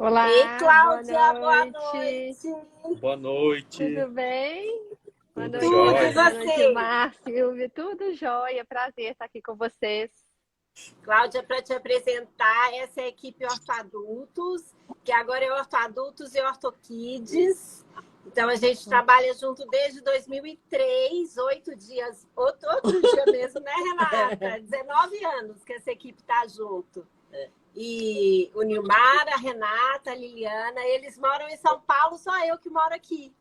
Ei, Olá, boa Cláudia, boa noite. noite. Boa noite, Tudo bem? Boa tudo noite, Tudo e jóia? Boa noite, você? Márcio. Tudo jóia. Prazer estar aqui com vocês. Cláudia, para te apresentar, essa é a equipe Ortoadultos, que agora é Ortoadultos e Ortokids. Então, a gente trabalha junto desde 2003, 8 dias, outro dia mesmo, né, Renata? 19 anos que essa equipe está junto. E o Nilmar, a Renata, a Liliana, eles moram em São Paulo, só eu que moro aqui.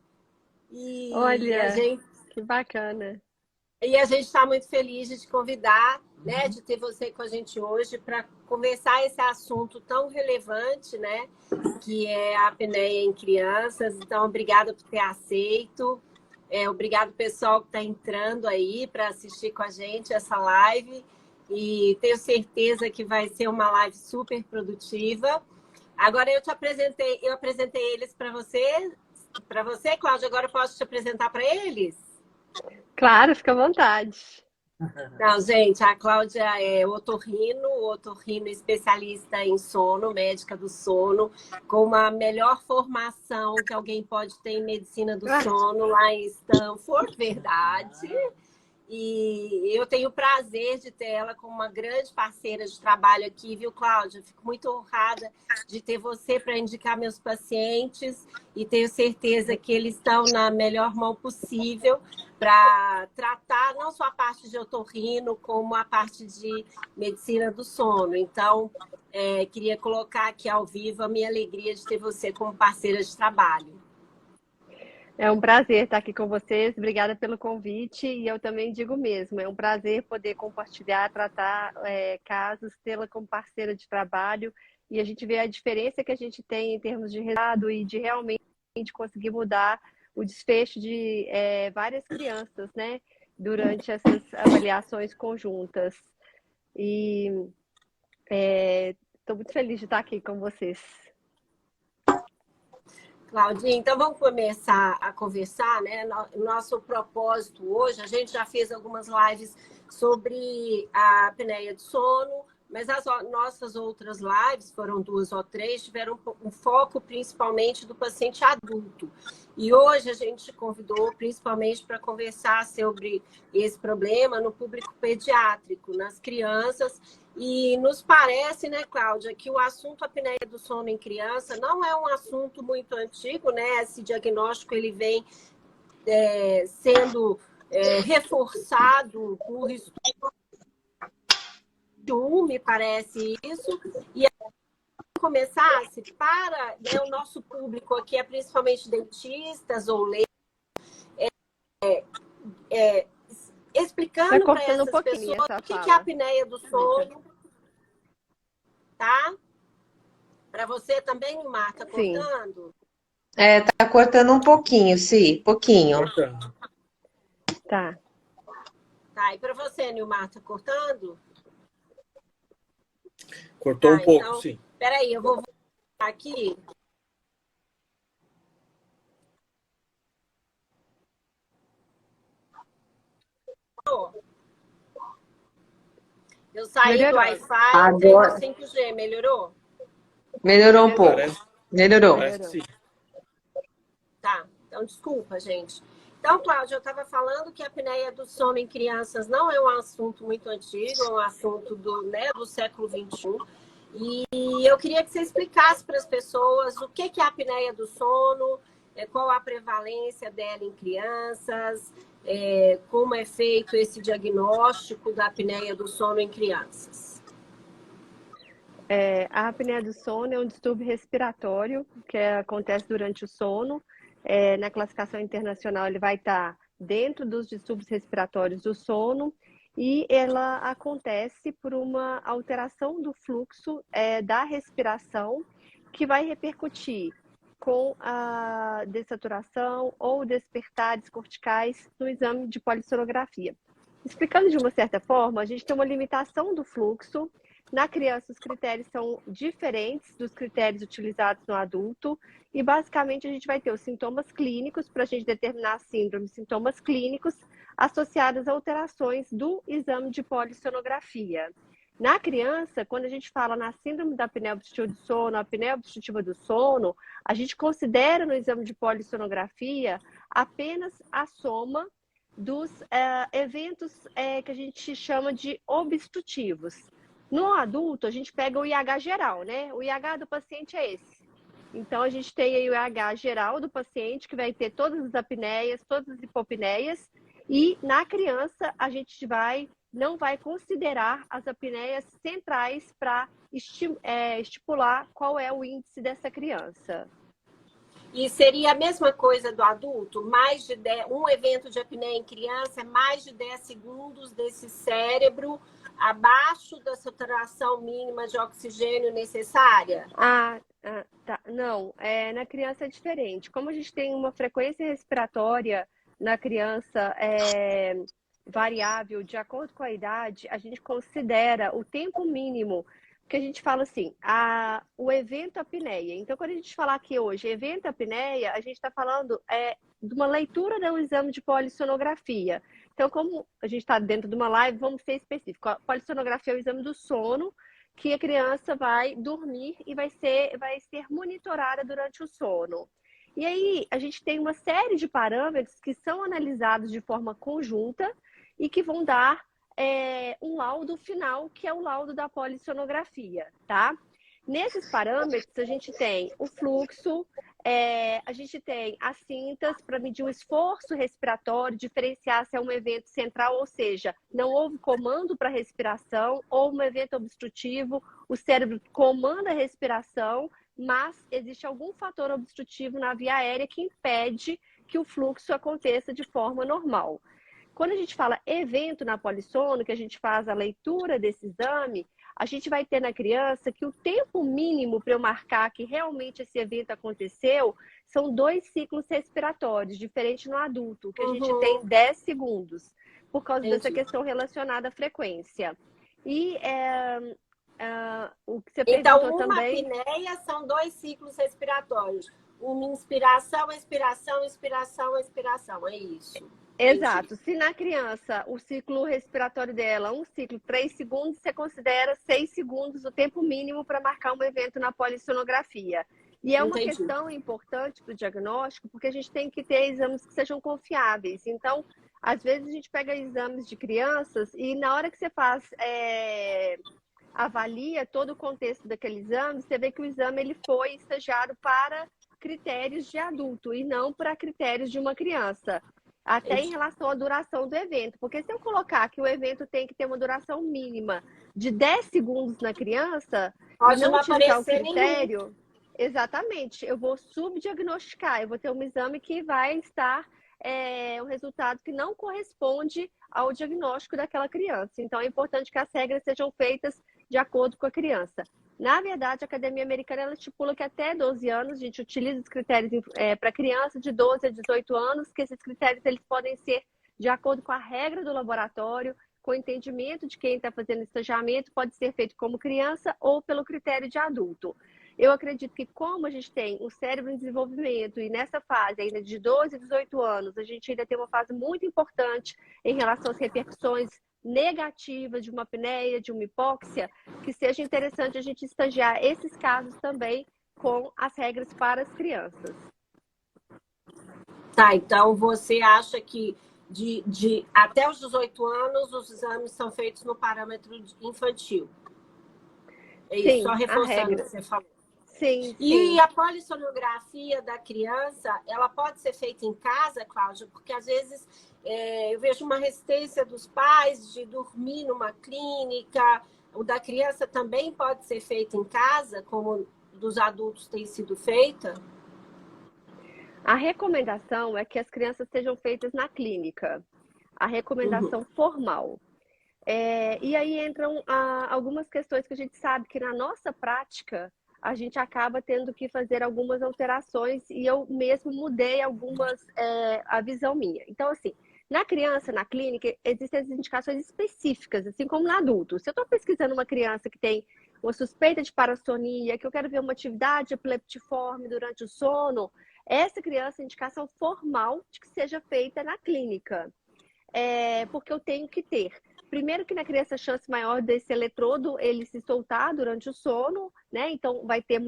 E a Olha, gente que bacana. E a gente está muito feliz de te convidar, né, de ter você com a gente hoje para conversar esse assunto tão relevante, né, que é a apneia em crianças. Então, obrigada por ter aceito. Obrigado, pessoal, que está entrando aí para assistir com a gente essa live. E tenho certeza que vai ser uma live super produtiva. Agora eu apresentei eles para você, Cláudia. Agora eu posso te apresentar para eles? Claro, fica à vontade. Não, gente, a Cláudia é otorrino especialista em sono, médica do sono, com uma melhor formação que alguém pode ter em medicina do sono lá em Stanford, verdade. E eu tenho o prazer de ter ela como uma grande parceira de trabalho aqui, viu, Cláudia? Fico muito honrada de ter você para indicar meus pacientes e tenho certeza que eles estão na melhor mão possível para tratar não só a parte de otorrino, como a parte de medicina do sono. Então, queria colocar aqui ao vivo a minha alegria de ter você como parceira de trabalho. É um prazer estar aqui com vocês. Obrigada pelo convite. E eu também digo mesmo, é um prazer poder compartilhar, tratar casos, tê-la como parceira de trabalho. E a gente vê a diferença que a gente tem em termos de resultado e de realmente conseguir mudar o desfecho de várias crianças, né? Durante essas avaliações conjuntas. E estou muito feliz de estar aqui com vocês. Claudinha, então vamos começar a conversar, né? Nosso propósito hoje, a gente já fez algumas lives sobre a apneia do sono, mas as nossas outras lives, foram 2 ou 3, tiveram um foco principalmente do paciente adulto. E hoje a gente convidou principalmente para conversar sobre esse problema no público pediátrico, nas crianças. E nos parece, né, Cláudia, que o assunto apneia do sono em criança não é um assunto muito antigo, né? Esse diagnóstico ele vem sendo reforçado por estudo, me parece isso. E começasse para o nosso público aqui, é principalmente dentistas ou leigos, explicando para essas pessoas o que é a apneia do sono, tá? Para você também, Marta, cortando? Tá cortando um pouquinho, sim, pouquinho. Cortando. Tá. Tá, e para você, Nilmar, tá cortando? Cortou um pouco, sim. Peraí, eu vou voltar aqui. Eu saí do Wi-Fi, entrei no 5G, melhorou? Melhorou um pouco. Melhorou. Parece que sim. Tá, então desculpa, gente. Então, Cláudia, eu estava falando que a apneia do sono em crianças não é um assunto muito antigo, é um assunto do século XXI. E eu queria que você explicasse para as pessoas o que é a apneia do sono, qual a prevalência dela em crianças, como é feito esse diagnóstico da apneia do sono em crianças. A apneia do sono é um distúrbio respiratório que acontece durante o sono. Na classificação internacional, ele vai estar dentro dos distúrbios respiratórios do sono e ela acontece por uma alteração do fluxo da respiração que vai repercutir com a dessaturação ou despertares corticais no exame de polissonografia. Explicando de uma certa forma, a gente tem uma limitação do fluxo. Na criança, os critérios são diferentes dos critérios utilizados no adulto e, basicamente, a gente vai ter os sintomas clínicos para a gente determinar a síndrome, sintomas clínicos associados a alterações do exame de polissonografia. Na criança, quando a gente fala na síndrome da apneia obstrutiva do sono, a apneia obstrutiva do sono, a gente considera no exame de polissonografia apenas a soma dos eventos que a gente chama de obstrutivos. No adulto, a gente pega o IH geral, né? O IH do paciente é esse. Então, a gente tem aí o IH geral do paciente, que vai ter todas as apneias, todas as hipopneias, e na criança, a gente não vai considerar as apneias centrais para estipular qual é o índice dessa criança. E seria a mesma coisa do adulto? Um evento de apneia em criança é mais de 10 segundos desse cérebro abaixo da saturação mínima de oxigênio necessária? Tá. Não, na criança é diferente. Como a gente tem uma frequência respiratória na criança variável de acordo com a idade, a gente considera o tempo mínimo, que a gente fala assim, o evento apneia. Então, quando a gente falar aqui hoje, evento apneia, a gente está falando de uma leitura do exame de polissonografia. Então, como a gente está dentro de uma live, vamos ser específico. A polissonografia é o exame do sono, que a criança vai dormir e vai ser monitorada durante o sono. E aí, a gente tem uma série de parâmetros que são analisados de forma conjunta e que vão dar um laudo final, que é o laudo da polissonografia, tá? Nesses parâmetros, a gente tem o fluxo, a gente tem as cintas para medir o esforço respiratório, diferenciar se é um evento central, ou seja, não houve comando para respiração, ou um evento obstrutivo, o cérebro comanda a respiração, mas existe algum fator obstrutivo na via aérea que impede que o fluxo aconteça de forma normal. Quando a gente fala evento na polissono, que a gente faz a leitura desse exame, a gente vai ter na criança que o tempo mínimo para eu marcar que realmente esse evento aconteceu são 2 ciclos respiratórios, diferente no adulto, que a gente tem 10 segundos, por causa dessa questão relacionada à frequência. E o que você perguntou também... Então, uma apneia são 2 ciclos respiratórios. Uma inspiração, expiração, inspiração, expiração. É isso. Exato. Se na criança o ciclo respiratório dela, um ciclo 3 segundos, você considera 6 segundos o tempo mínimo para marcar um evento na polissonografia. E é uma questão importante para o diagnóstico, porque a gente tem que ter exames que sejam confiáveis. Então, às vezes a gente pega exames de crianças e na hora que você faz, avalia todo o contexto daquele exame, você vê que o exame ele foi estagiado para critérios de adulto e não para critérios de uma criança. Até em relação à duração do evento. Porque se eu colocar que o evento tem que ter uma duração mínima de 10 segundos na criança, pode não utilizar o nenhum. critério, exatamente, eu vou subdiagnosticar, eu vou ter um exame que vai estar um resultado que não corresponde ao diagnóstico daquela criança. Então, é importante que as regras sejam feitas de acordo com a criança. Na verdade, a Academia Americana ela estipula que até 12 anos a gente utiliza os critérios para criança de 12 a 18 anos, que esses critérios eles podem ser de acordo com a regra do laboratório, com o entendimento de quem está fazendo estagiamento, pode ser feito como criança ou pelo critério de adulto. Eu acredito que como a gente tem um cérebro em desenvolvimento e nessa fase ainda de 12 a 18 anos, a gente ainda tem uma fase muito importante em relação às repercussões negativas de uma apneia, de uma hipóxia, que seja interessante a gente estagiar esses casos também com as regras para as crianças. Tá, então você acha que até os 18 anos os exames são feitos no parâmetro infantil? É isso, sim, só reforçando o que você falou. Sim, E a polissonografia da criança, ela pode ser feita em casa, Cláudia? Porque às vezes eu vejo uma resistência dos pais de dormir numa clínica. O da criança também pode ser feito em casa, como dos adultos tem sido feita? A recomendação é que as crianças sejam feitas na clínica. A recomendação formal. E aí entram algumas questões que a gente sabe que na nossa prática a gente acaba tendo que fazer algumas alterações e eu mesmo mudei a visão minha. Então, assim, na criança, na clínica, existem as indicações específicas, assim como no adulto. Se eu estou pesquisando uma criança que tem uma suspeita de parassonia, que eu quero ver uma atividade epileptiforme durante o sono, essa criança é indicação formal de que seja feita na clínica. Porque eu tenho que ter. primeiro que na criança a chance maior desse eletrodo ele se soltar durante o sono, né? Então vai ser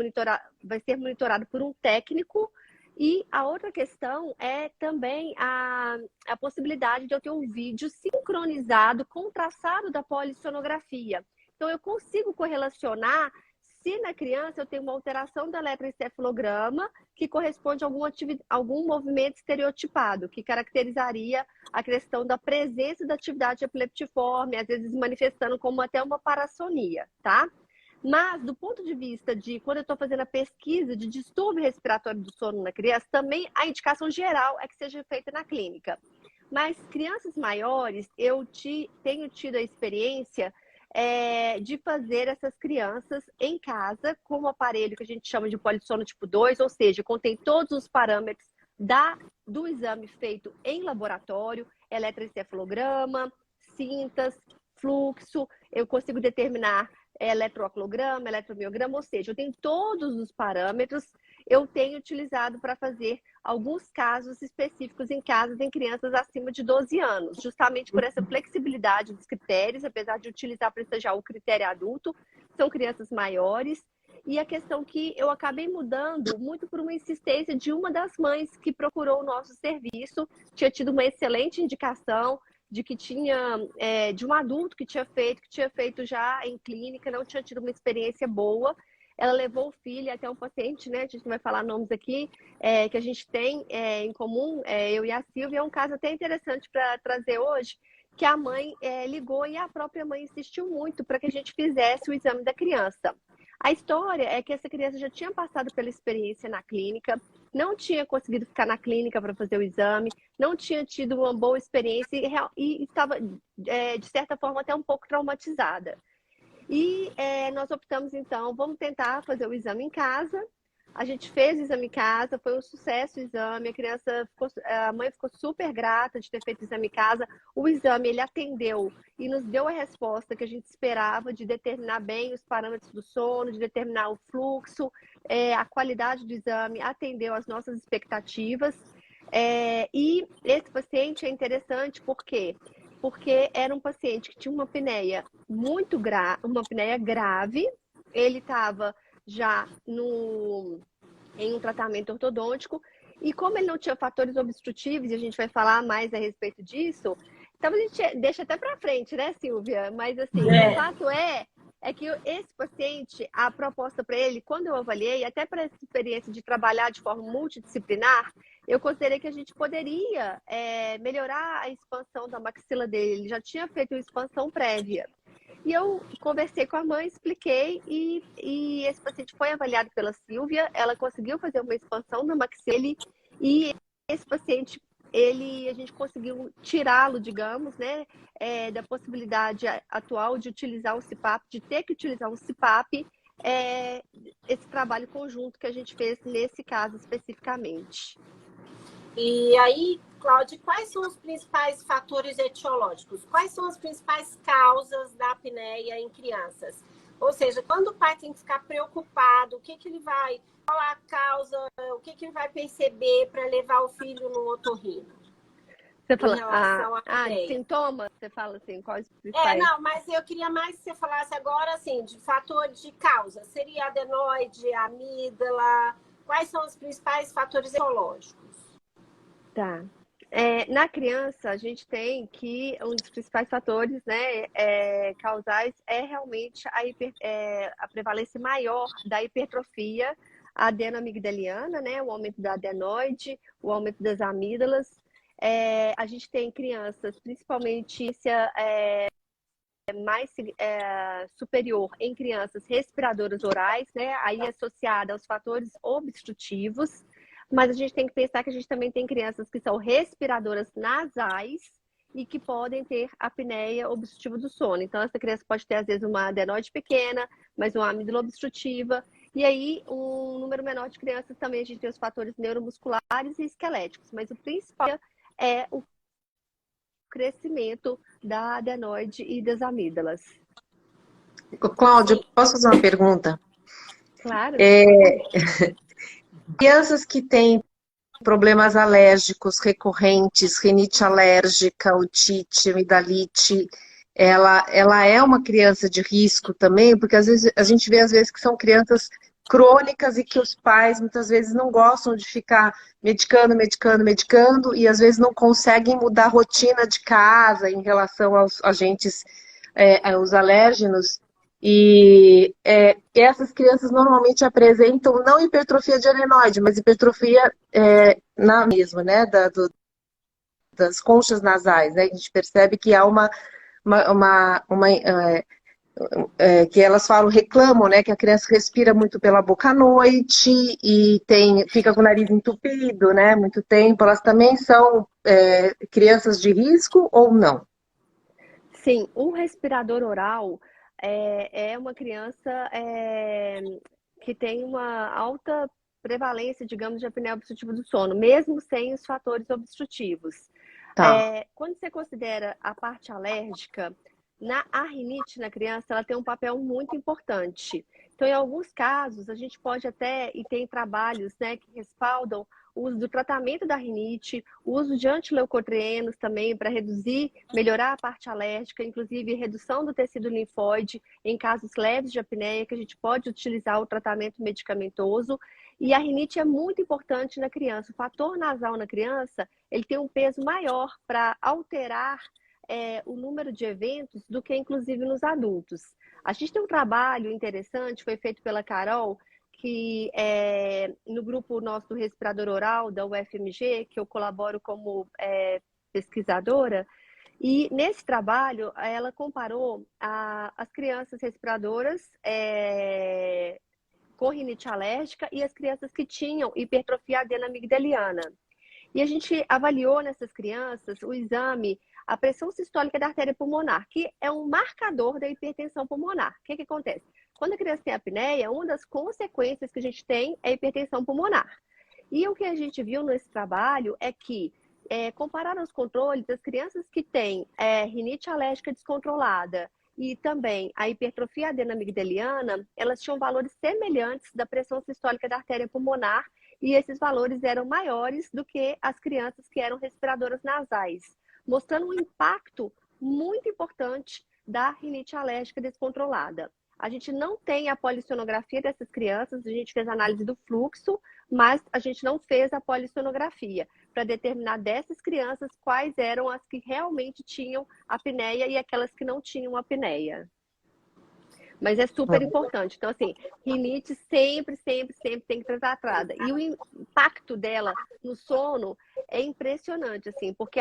monitorado por um técnico. E a outra questão é também a possibilidade de eu ter um vídeo sincronizado com o traçado da polissonografia. Então eu consigo correlacionar se na criança eu tenho uma alteração do eletroencefalograma que corresponde a algum movimento estereotipado, que caracterizaria a questão da presença da atividade epileptiforme, às vezes manifestando como até uma parassonia, tá? Mas, do ponto de vista de quando eu estou fazendo a pesquisa de distúrbio respiratório do sono na criança, também a indicação geral é que seja feita na clínica. Mas crianças maiores, tenho tido a experiência de fazer essas crianças em casa com um aparelho que a gente chama de polissono tipo 2, ou seja, contém todos os parâmetros do exame feito em laboratório, eletroencefalograma, cintas, fluxo, eu consigo determinar eletroaclograma, eletromiograma, ou seja, eu tenho todos os parâmetros, eu tenho utilizado para fazer alguns casos específicos em casas em crianças acima de 12 anos, justamente por essa flexibilidade dos critérios, apesar de utilizar para estagiar o critério adulto, são crianças maiores, e a questão que eu acabei mudando muito por uma insistência de uma das mães que procurou o nosso serviço, tinha tido uma excelente indicação, de que de um adulto que tinha feito já em clínica, não tinha tido uma experiência boa. Ela levou o filho até um paciente, né? A gente não vai falar nomes aqui, que a gente tem em comum, eu e a Silvia. É um caso até interessante para trazer hoje, que a mãe ligou e a própria mãe insistiu muito para que a gente fizesse o exame da criança. A história é que essa criança já tinha passado pela experiência na clínica, não tinha conseguido ficar na clínica para fazer o exame, não tinha tido uma boa experiência e estava, de certa forma, até um pouco traumatizada. E nós optamos, então, vamos tentar fazer o exame em casa. A gente fez o exame em casa, foi um sucesso o exame, a mãe ficou super grata de ter feito o exame em casa. O exame, ele atendeu e nos deu a resposta que a gente esperava de determinar bem os parâmetros do sono, de determinar o fluxo, a qualidade do exame, atendeu às nossas expectativas. E esse paciente é interessante porque era um paciente que tinha uma apneia uma apneia grave, ele estava já em um tratamento ortodôntico, e como ele não tinha fatores obstrutivos, e a gente vai falar mais a respeito disso, então a gente deixa até para frente, né, Silvia? Mas assim, o fato é que esse paciente, a proposta para ele, quando eu avaliei, até para essa experiência de trabalhar de forma multidisciplinar, eu considerei que a gente poderia melhorar a expansão da maxila dele. Ele já tinha feito uma expansão prévia. E eu conversei com a mãe, expliquei, e esse paciente foi avaliado pela Silvia, ela conseguiu fazer uma expansão da maxila, e esse paciente, a gente conseguiu tirá-lo, digamos, né, da possibilidade atual de utilizar um CPAP, de ter que utilizar um CPAP, esse trabalho conjunto que a gente fez nesse caso especificamente. E aí, Cláudia, quais são os principais fatores etiológicos? Quais são as principais causas da apneia em crianças? Ou seja, quando o pai tem que ficar preocupado, qual a causa, o que ele vai perceber para levar o filho no otorrino? Você fala, sintomas? Você fala assim, quais os principais? Não, mas eu queria mais que você falasse agora, assim, de fator de causa. Seria adenoide, amígdala? Quais são os principais fatores etiológicos? Tá. Na criança, a gente tem que um dos principais fatores, né, causais é realmente a prevalência maior da hipertrofia adenoamigdaliana, né, o aumento da adenoide, o aumento das amígdalas. A gente tem crianças, principalmente mais superior em crianças respiradoras orais, né, aí associada aos fatores obstrutivos. Mas a gente tem que pensar que a gente também tem crianças que são respiradoras nasais e que podem ter apneia obstrutiva do sono. Então, essa criança pode ter, às vezes, uma adenoide pequena, mas uma amígdala obstrutiva. E aí, um número menor de crianças também a gente tem os fatores neuromusculares e esqueléticos. Mas o principal é o crescimento da adenoide e das amígdalas. Cláudia, posso fazer uma pergunta? Claro. Crianças que têm problemas alérgicos recorrentes, rinite alérgica, otite, amidalite, ela é uma criança de risco também, porque às vezes a gente vê às vezes que são crianças crônicas e que os pais muitas vezes não gostam de ficar medicando, medicando, medicando e às vezes não conseguem mudar a rotina de casa em relação aos agentes, aos alérgenos. Essas crianças normalmente apresentam não hipertrofia de adenoide, mas hipertrofia na mesma, né, das conchas nasais, né? A gente percebe que há que elas falam, reclamam, né, que a criança respira muito pela boca à noite e fica com o nariz entupido, né, muito tempo. Elas também são crianças de risco ou não? Sim, o respirador oral é uma criança que tem uma alta prevalência, digamos, de apneia obstrutiva do sono, mesmo sem os fatores obstrutivos. Tá. Quando você considera a parte alérgica, a rinite na criança, ela tem um papel muito importante. Então, em alguns casos, a gente pode até, e tem trabalhos, né, que respaldam o uso do tratamento da rinite, o uso de antileucotrienos também para reduzir, melhorar a parte alérgica, inclusive redução do tecido linfóide em casos leves de apneia, que a gente pode utilizar o tratamento medicamentoso. E a rinite é muito importante na criança. O fator nasal na criança, ele tem um peso maior para alterar o número de eventos do que inclusive nos adultos. A gente tem um trabalho interessante, foi feito pela Carol, que no grupo nosso do respirador oral da UFMG, que eu colaboro como pesquisadora, e nesse trabalho ela comparou as crianças respiradoras com rinite alérgica e as crianças que tinham hipertrofia adenamigdaliana. E a gente avaliou nessas crianças o exame, a pressão sistólica da artéria pulmonar, que é um marcador da hipertensão pulmonar. O que acontece? Quando a criança tem apneia, uma das consequências que a gente tem é a hipertensão pulmonar. E o que a gente viu nesse trabalho é que, compararam os controles, as crianças que têm rinite alérgica descontrolada e também a hipertrofia adenamigdaliana, elas tinham valores semelhantes da pressão sistólica da artéria pulmonar, e esses valores eram maiores do que as crianças que eram respiradoras nasais, mostrando um impacto muito importante da rinite alérgica descontrolada. A gente não tem a polissonografia dessas crianças, a gente fez análise do fluxo, mas a gente não fez a polissonografia para determinar dessas crianças quais eram as que realmente tinham apneia e aquelas que não tinham apneia. Mas é super importante. Então, assim, rinite sempre, sempre, sempre tem que ser tratada. E o impacto dela no sono é impressionante, assim, porque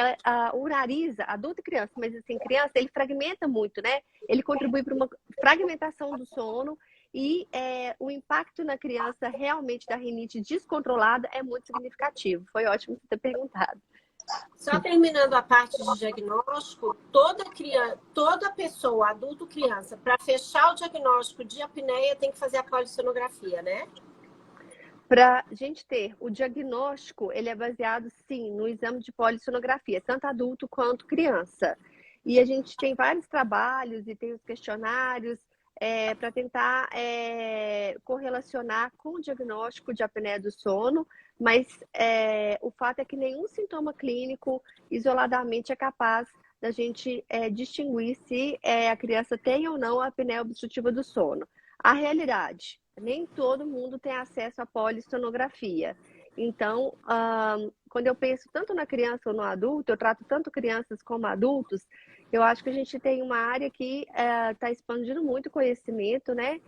o nariz, adulto e criança, mas assim, criança, ele fragmenta muito, né? Ele contribui para uma fragmentação do sono e o impacto na criança realmente da rinite descontrolada é muito significativo. Foi ótimo você ter perguntado. Só terminando a parte de diagnóstico, toda pessoa, adulto, criança, para fechar o diagnóstico de apneia tem que fazer a polissonografia, né? Para a gente ter o diagnóstico, ele é baseado, sim, no exame de polissonografia, tanto adulto quanto criança. E a gente tem vários trabalhos e tem os questionários para tentar correlacionar com o diagnóstico de apneia do sono, mas o fato é que nenhum sintoma clínico isoladamente é capaz da gente distinguir se a criança tem ou não a apneia obstrutiva do sono. A realidade, nem todo mundo tem acesso à polissonografia. Então, quando eu penso tanto na criança ou no adulto, eu trato tanto crianças como adultos, eu acho que a gente tem uma área que está expandindo muito conhecimento, né?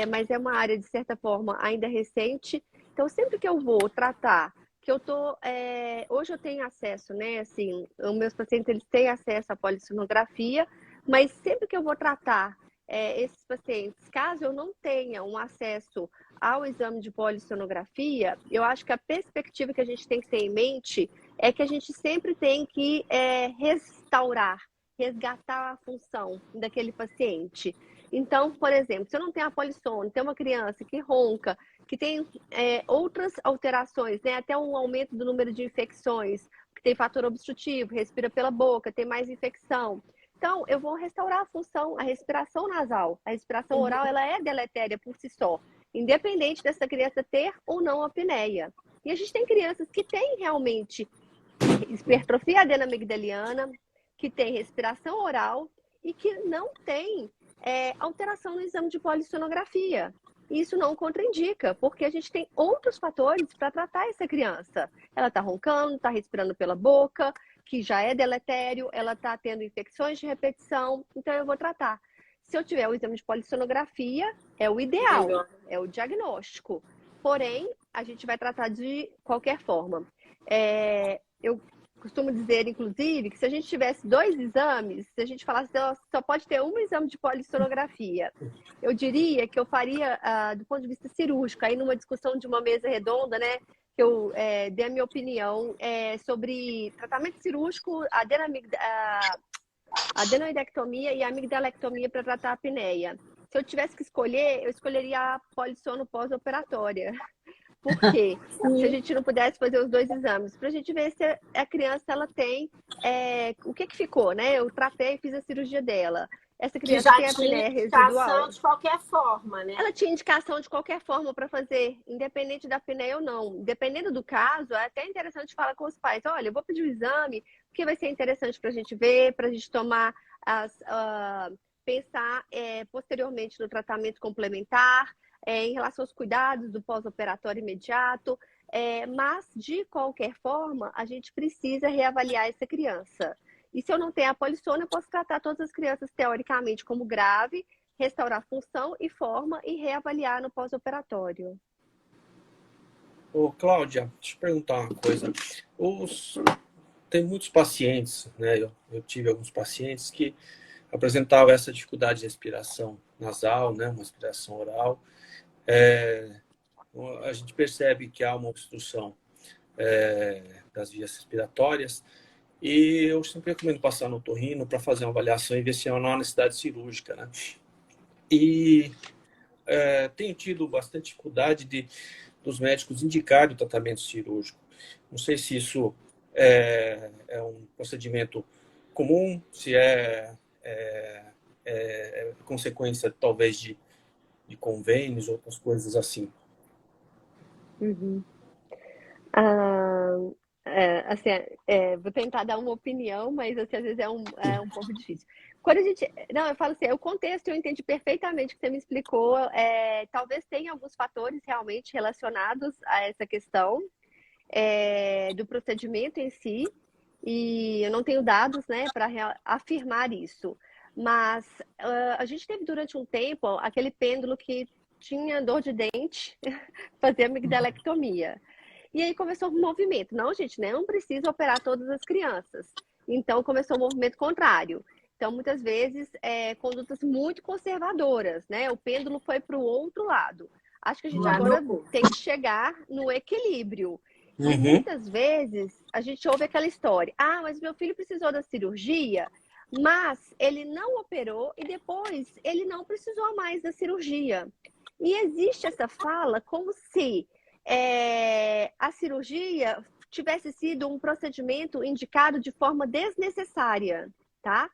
Mas é uma área, de certa forma, ainda recente. Então, sempre que eu vou tratar, que eu tô... hoje eu tenho acesso, né? Assim, os meus pacientes, eles têm acesso à polissonografia, mas sempre que eu vou tratar esses pacientes, caso eu não tenha um acesso ao exame de polissonografia, eu acho que a perspectiva que a gente tem que ter em mente é que a gente sempre tem que resgatar a função daquele paciente. Então, por exemplo, se eu não tenho a polissono, tem uma criança que ronca, que tem outras alterações, né? Até um aumento do número de infecções, que tem fator obstrutivo, respira pela boca, tem mais infecção. Então, eu vou restaurar a função, a respiração nasal. A respiração oral, ela é deletéria por si só, independente dessa criança ter ou não apneia. E a gente tem crianças que têm realmente hipertrofia adenamigdaliana, que tem respiração oral e que não tem alteração no exame de polissonografia. Isso não contraindica, porque a gente tem outros fatores para tratar essa criança. Ela está roncando, está respirando pela boca, que já é deletério, ela está tendo infecções de repetição, então eu vou tratar. Se eu tiver o exame de polissonografia, é o ideal, é o diagnóstico. Porém, a gente vai tratar de qualquer forma. Eu costumo dizer, inclusive, que se a gente tivesse 2 exames, se a gente falasse que só pode ter um exame de polissonografia, eu diria que eu faria, do ponto de vista cirúrgico, aí numa discussão de uma mesa redonda, né, que eu dei a minha opinião sobre tratamento cirúrgico, adenoidectomia e amigdalectomia para tratar a apneia. Se eu tivesse que escolher, eu escolheria a polissono pós-operatória. Por quê? Se a gente não pudesse fazer os 2 exames, para a gente ver se a criança ela tem o que ficou, né? Eu tratei e fiz a cirurgia dela. Essa criança tem apneia residual. De qualquer forma, né? Ela tinha indicação de qualquer forma para fazer, independente da apneia ou não. Dependendo do caso, é até interessante falar com os pais. Olha, eu vou pedir o exame, porque vai ser interessante para a gente ver, para a gente tomar pensar posteriormente no tratamento complementar, em relação aos cuidados do pós-operatório imediato, mas, de qualquer forma, a gente precisa reavaliar essa criança. E se eu não tenho a polissona, eu posso tratar todas as crianças, teoricamente, como grave, restaurar função e forma e reavaliar no pós-operatório. Ô, Cláudia, deixa eu perguntar uma coisa. Tem muitos pacientes, né? Eu tive alguns pacientes que apresentavam essa dificuldade de respiração nasal, né? Uma respiração oral. A gente percebe que há uma obstrução das vias respiratórias e eu sempre recomendo passar no otorrino para fazer uma avaliação e ver se não há necessidade cirúrgica, né? E tenho tido bastante dificuldade dos médicos indicarem o tratamento cirúrgico. Não sei se isso é um procedimento comum, se é consequência talvez de convênios, outras coisas assim. Uhum. Assim, vou tentar dar uma opinião, mas assim, às vezes é um pouco difícil. Quando a gente... Não, eu falo assim, o contexto eu entendi perfeitamente o que você me explicou. Talvez tenha alguns fatores realmente relacionados a essa questão do procedimento em si, e eu não tenho dados, né, para afirmar isso. Mas a gente teve durante um tempo aquele pêndulo que tinha dor de dente, fazer amigdalectomia. E aí começou o movimento. Não, gente, né, não precisa operar todas as crianças. Então começou o movimento contrário. Então, muitas vezes, condutas muito conservadoras, né? O pêndulo foi para o outro lado. Acho que a gente agora tem que chegar no equilíbrio. E muitas vezes a gente ouve aquela história: ah, mas meu filho precisou da cirurgia, mas ele não operou e depois ele não precisou mais da cirurgia. E existe essa fala como se a cirurgia tivesse sido um procedimento indicado de forma desnecessária, tá?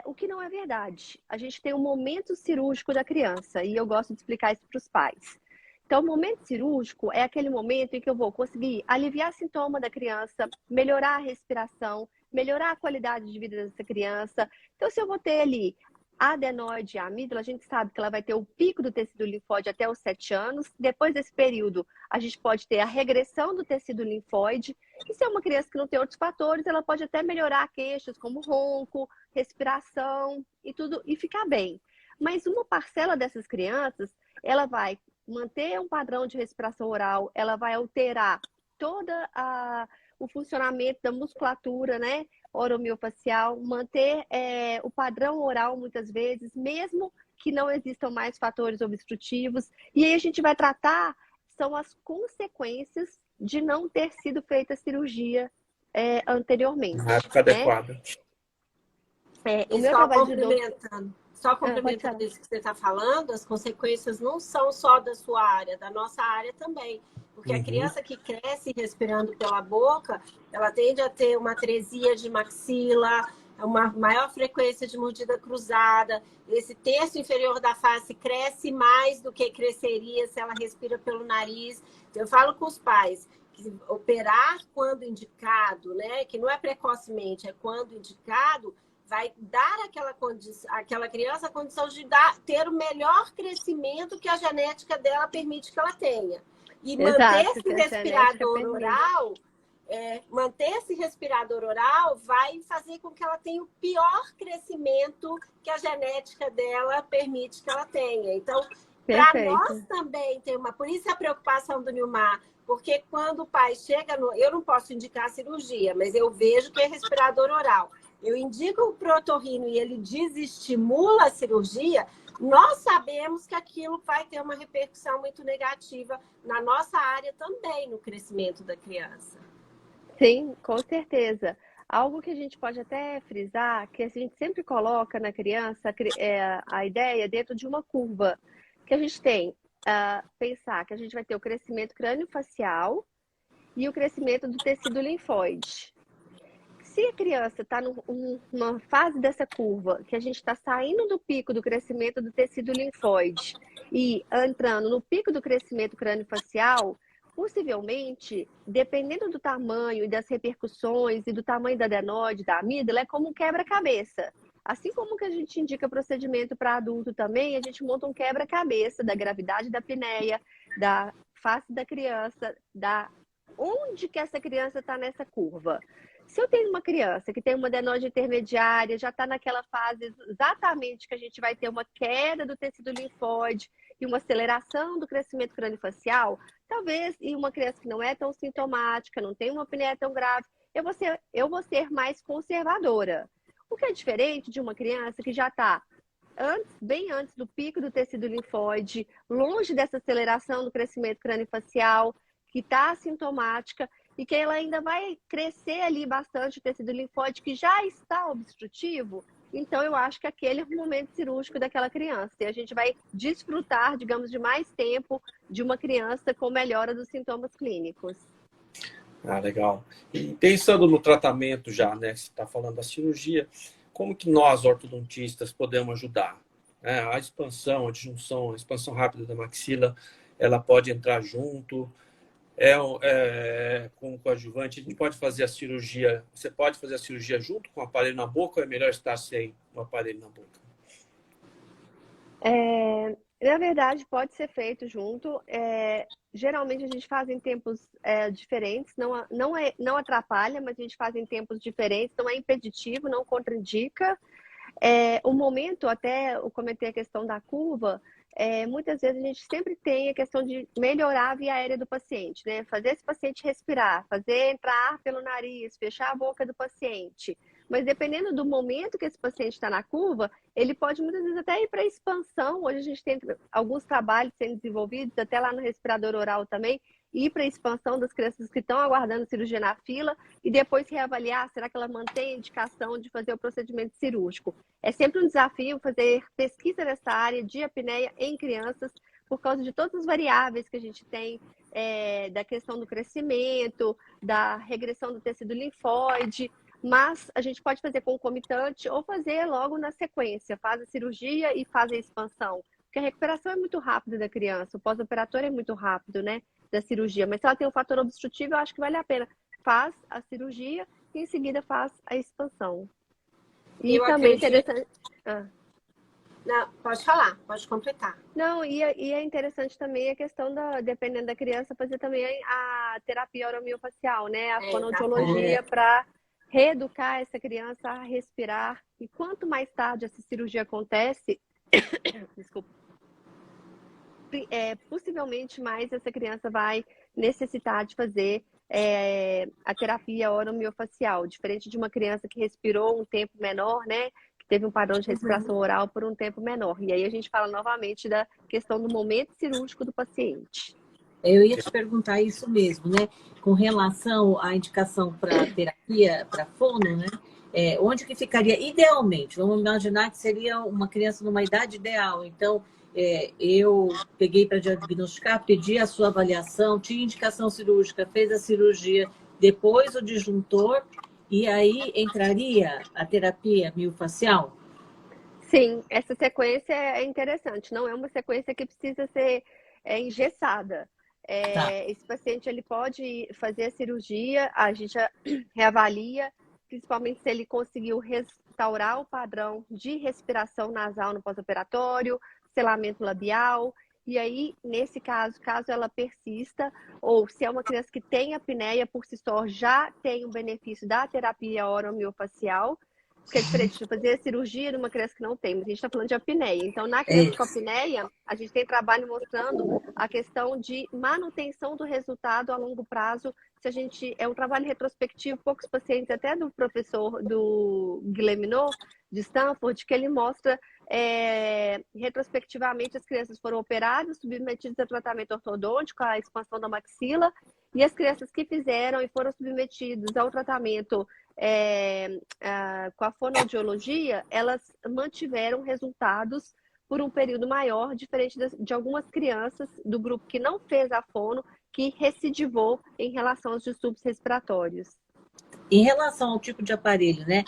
O que não é verdade. A gente tem um momento cirúrgico da criança e eu gosto de explicar isso para os pais. Então, o momento cirúrgico é aquele momento em que eu vou conseguir aliviar sintoma da criança, melhorar a respiração, melhorar a qualidade de vida dessa criança. Então, se eu vou ter ali adenoide e amígdala, a gente sabe que ela vai ter o pico do tecido linfóide até os 7 anos. Depois desse período, a gente pode ter a regressão do tecido linfóide. E se é uma criança que não tem outros fatores, ela pode até melhorar queixas como ronco, respiração e tudo, e ficar bem. Mas uma parcela dessas crianças, ela vai manter um padrão de respiração oral, ela vai alterar toda o funcionamento da musculatura, né, oromiofascial, manter o padrão oral muitas vezes, mesmo que não existam mais fatores obstrutivos. E aí a gente vai tratar, são as consequências de não ter sido feita a cirurgia anteriormente. Na época adequada. O meu trabalho de Só complementando isso que você está falando, as consequências não são só da sua área, da nossa área também. Porque a criança que cresce respirando pela boca, ela tende a ter uma atresia de maxila, uma maior frequência de mordida cruzada. Esse terço inferior da face cresce mais do que cresceria se ela respira pelo nariz. Então, eu falo com os pais que operar quando indicado, né, que não é precocemente, é quando indicado, vai dar aquela criança a condição de ter o melhor crescimento que a genética dela permite que ela tenha. E manter esse respirador oral, vai fazer com que ela tenha o pior crescimento que a genética dela permite que ela tenha. Então, para nós também tem por isso a preocupação do Nilmar, porque quando o pai chega eu não posso indicar cirurgia, mas eu vejo que é respirador oral. Eu indico o Protorrino e ele desestimula a cirurgia, nós sabemos que aquilo vai ter uma repercussão muito negativa na nossa área também, no crescimento da criança. Sim, com certeza. Algo que a gente pode até frisar, que a gente sempre coloca na criança a ideia dentro de uma curva, que a gente tem pensar que a gente vai ter o crescimento crânio-facial e o crescimento do tecido linfóide. Se a criança está numa fase dessa curva, que a gente está saindo do pico do crescimento do tecido linfóide e entrando no pico do crescimento crânio-facial, possivelmente, dependendo do tamanho e das repercussões e do tamanho da adenoide, da amígdala, é como um quebra-cabeça. Assim como que a gente indica procedimento para adulto também, a gente monta um quebra-cabeça da gravidade da apneia, da face da criança, da onde que essa criança está nessa curva. Se eu tenho uma criança que tem uma adenoide intermediária, já está naquela fase exatamente que a gente vai ter uma queda do tecido linfóide e uma aceleração do crescimento craniofacial, talvez, e uma criança que não é tão sintomática, não tem uma apneia tão grave, eu vou ser mais conservadora. O que é diferente de uma criança que já está bem antes do pico do tecido linfóide, longe dessa aceleração do crescimento craniofacial, que está assintomática, e que ela ainda vai crescer ali bastante o tecido linfóide que já está obstrutivo, então eu acho que aquele é o momento cirúrgico daquela criança. E a gente vai desfrutar, digamos, de mais tempo de uma criança com melhora dos sintomas clínicos. Ah, legal. E pensando no tratamento já, né? Você está falando da cirurgia, como que nós, ortodontistas, podemos ajudar? A expansão, a disjunção, a expansão rápida da maxila, ela pode entrar junto... com o coadjuvante, a gente pode fazer a cirurgia. Você pode fazer a cirurgia junto com o aparelho na boca ou é melhor estar sem o aparelho na boca? Na verdade, pode ser feito junto. Geralmente a gente faz em tempos diferentes, não atrapalha, mas a gente faz em tempos diferentes, não é impeditivo, não contraindica. O momento, até eu comentei a questão da curva, muitas vezes a gente sempre tem a questão de melhorar a via aérea do paciente, né? Fazer esse paciente respirar, fazer entrar ar pelo nariz, fechar a boca do paciente. Mas dependendo do momento que esse paciente está na curva, ele pode muitas vezes até ir para a expansão. Hoje a gente tem alguns trabalhos sendo desenvolvidos, até lá no respirador oral também, ir para a expansão das crianças que estão aguardando cirurgia na fila e depois reavaliar, será que ela mantém a indicação de fazer o procedimento cirúrgico. É sempre um desafio fazer pesquisa nessa área de apneia em crianças, por causa de todas as variáveis que a gente tem, da questão do crescimento, da regressão do tecido linfóide, mas a gente pode fazer concomitante ou fazer logo na sequência, faz a cirurgia e faz a expansão. Porque a recuperação é muito rápida da criança, o pós-operatório é muito rápido, né, da cirurgia. Mas se ela tem um fator obstrutivo, eu acho que vale a pena. Faz a cirurgia e em seguida faz a expansão. E eu também acredito... interessante... Não, pode falar, pode completar. Não, e é interessante também a questão dependendo da criança, fazer também a terapia oromiofacial, né? A fonoaudiologia para reeducar essa criança a respirar. E quanto mais tarde essa cirurgia acontece, desculpa, possivelmente mais essa criança vai necessitar de fazer a terapia oromiofacial, diferente de uma criança que respirou um tempo menor, né? Que teve um padrão de respiração oral por um tempo menor. E aí a gente fala novamente da questão do momento cirúrgico do paciente. Eu ia te perguntar isso mesmo, né? Com relação à indicação para terapia, para fono, né? Onde que ficaria idealmente? Vamos imaginar que seria uma criança numa idade ideal. Então, eu peguei para diagnosticar, pedi a sua avaliação, tinha indicação cirúrgica, fez a cirurgia, depois o disjuntor, e aí entraria a terapia miofacial? Sim, essa sequência é interessante. Não é uma sequência que precisa ser engessada. Esse paciente ele pode fazer a cirurgia, a gente reavalia, principalmente se ele conseguiu restaurar o padrão de respiração nasal no pós-operatório, selamento labial. E aí, nesse caso, caso ela persista, ou se é uma criança que tem apneia por si só, já tem o benefício da terapia oromiyofacial, que é diferente de fazer a cirurgia numa criança que não tem, mas a gente está falando de apneia. Então, na criança com apneia, a gente tem trabalho mostrando a questão de manutenção do resultado a longo prazo. Se a gente é um trabalho retrospectivo, poucos pacientes, até do professor do Guillemino, de Stanford, que ele mostra retrospectivamente as crianças foram operadas, submetidas a tratamento ortodôntico, a expansão da maxila, e as crianças que fizeram e foram submetidas ao tratamento com a fonoaudiologia, elas mantiveram resultados por um período maior, diferente de algumas crianças do grupo que não fez a fono, que recidivou em relação aos distúrbios respiratórios. Em relação ao tipo de aparelho, né?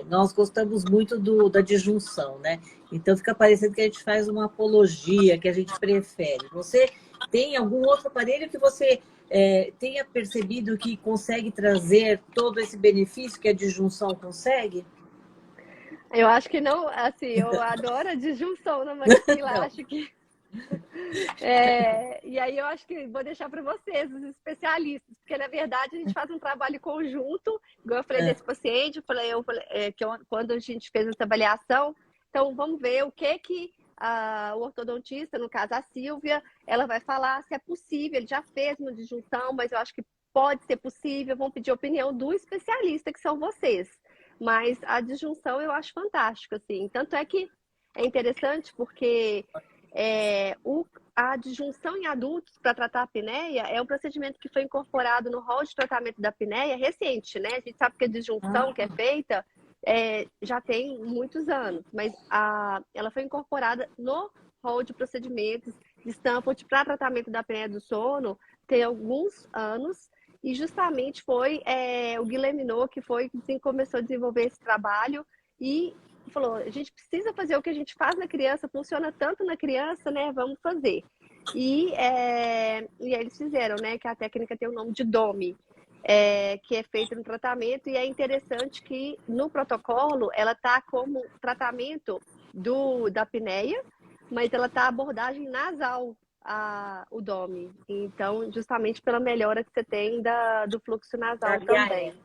Nós gostamos muito da disjunção, né? Então fica parecendo que a gente faz uma apologia, que a gente prefere. Você tem algum outro aparelho que você tenha percebido que consegue trazer todo esse benefício que a disjunção consegue? Eu acho que não, assim, eu adoro a disjunção na maxila, acho que... e aí eu acho que vou deixar para vocês, os especialistas, porque na verdade a gente faz um trabalho conjunto, igual eu falei desse paciente, quando a gente fez essa avaliação, então vamos ver o que o ortodontista, no caso a Silvia, ela vai falar se é possível, ele já fez uma disjunção, mas eu acho que pode ser possível, vão pedir a opinião do especialista, que são vocês. Mas a disjunção eu acho fantástico, assim, tanto é que é interessante porque a disjunção em adultos para tratar a apneia é um procedimento que foi incorporado no rol de tratamento da apneia recente, né? A gente sabe que a disjunção que é feita já tem muitos anos, mas ela foi incorporada no rol de procedimentos de Stanford para tratamento da apneia do sono tem alguns anos, e justamente foi o Guillemino que começou a desenvolver esse trabalho e falou, a gente precisa fazer o que a gente faz na criança, funciona tanto na criança, né? Vamos fazer. E aí eles fizeram, né? Que a técnica tem o nome de DOMI, que é feita no tratamento, e é interessante que no protocolo ela está como tratamento da apneia, mas ela está abordagem nasal, o DOMI. Então, justamente pela melhora que você tem do fluxo nasal também.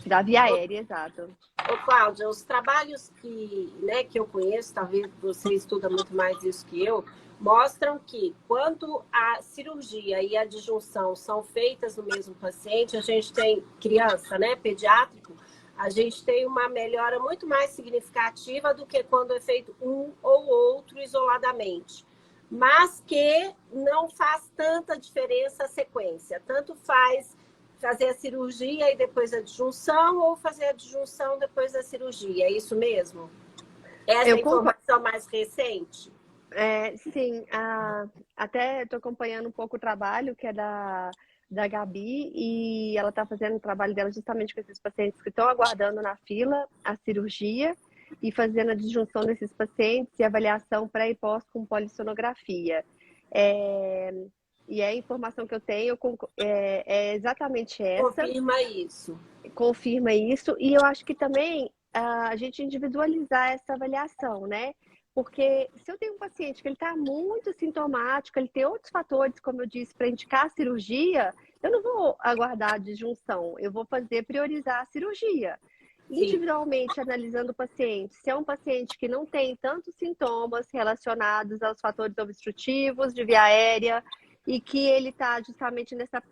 Da via aérea, exato. Ô, Cláudia, os trabalhos que eu conheço, talvez você estuda muito mais isso que eu, mostram que quando a cirurgia e a disjunção são feitas no mesmo paciente, a gente tem criança, né, pediátrico, a gente tem uma melhora muito mais significativa do que quando é feito um ou outro isoladamente. Mas que não faz tanta diferença a sequência. Tanto faz fazer a cirurgia e depois a disjunção, ou fazer a disjunção depois da cirurgia, é isso mesmo? Essa é a informação mais recente? Sim, até estou acompanhando um pouco o trabalho que é da Gabi, e ela está fazendo o trabalho dela justamente com esses pacientes que estão aguardando na fila a cirurgia e fazendo a disjunção desses pacientes e avaliação pré e pós com polissonografia. E a informação que eu tenho é exatamente essa. Confirma isso. E eu acho que também a gente individualizar essa avaliação, né? Porque se eu tenho um paciente que ele está muito sintomático, ele tem outros fatores, como eu disse, para indicar a cirurgia, eu não vou aguardar a disjunção, eu vou priorizar a cirurgia. Sim. Individualmente, analisando o paciente, se é um paciente que não tem tantos sintomas relacionados aos fatores obstrutivos de via aérea e que ele está justamente nessa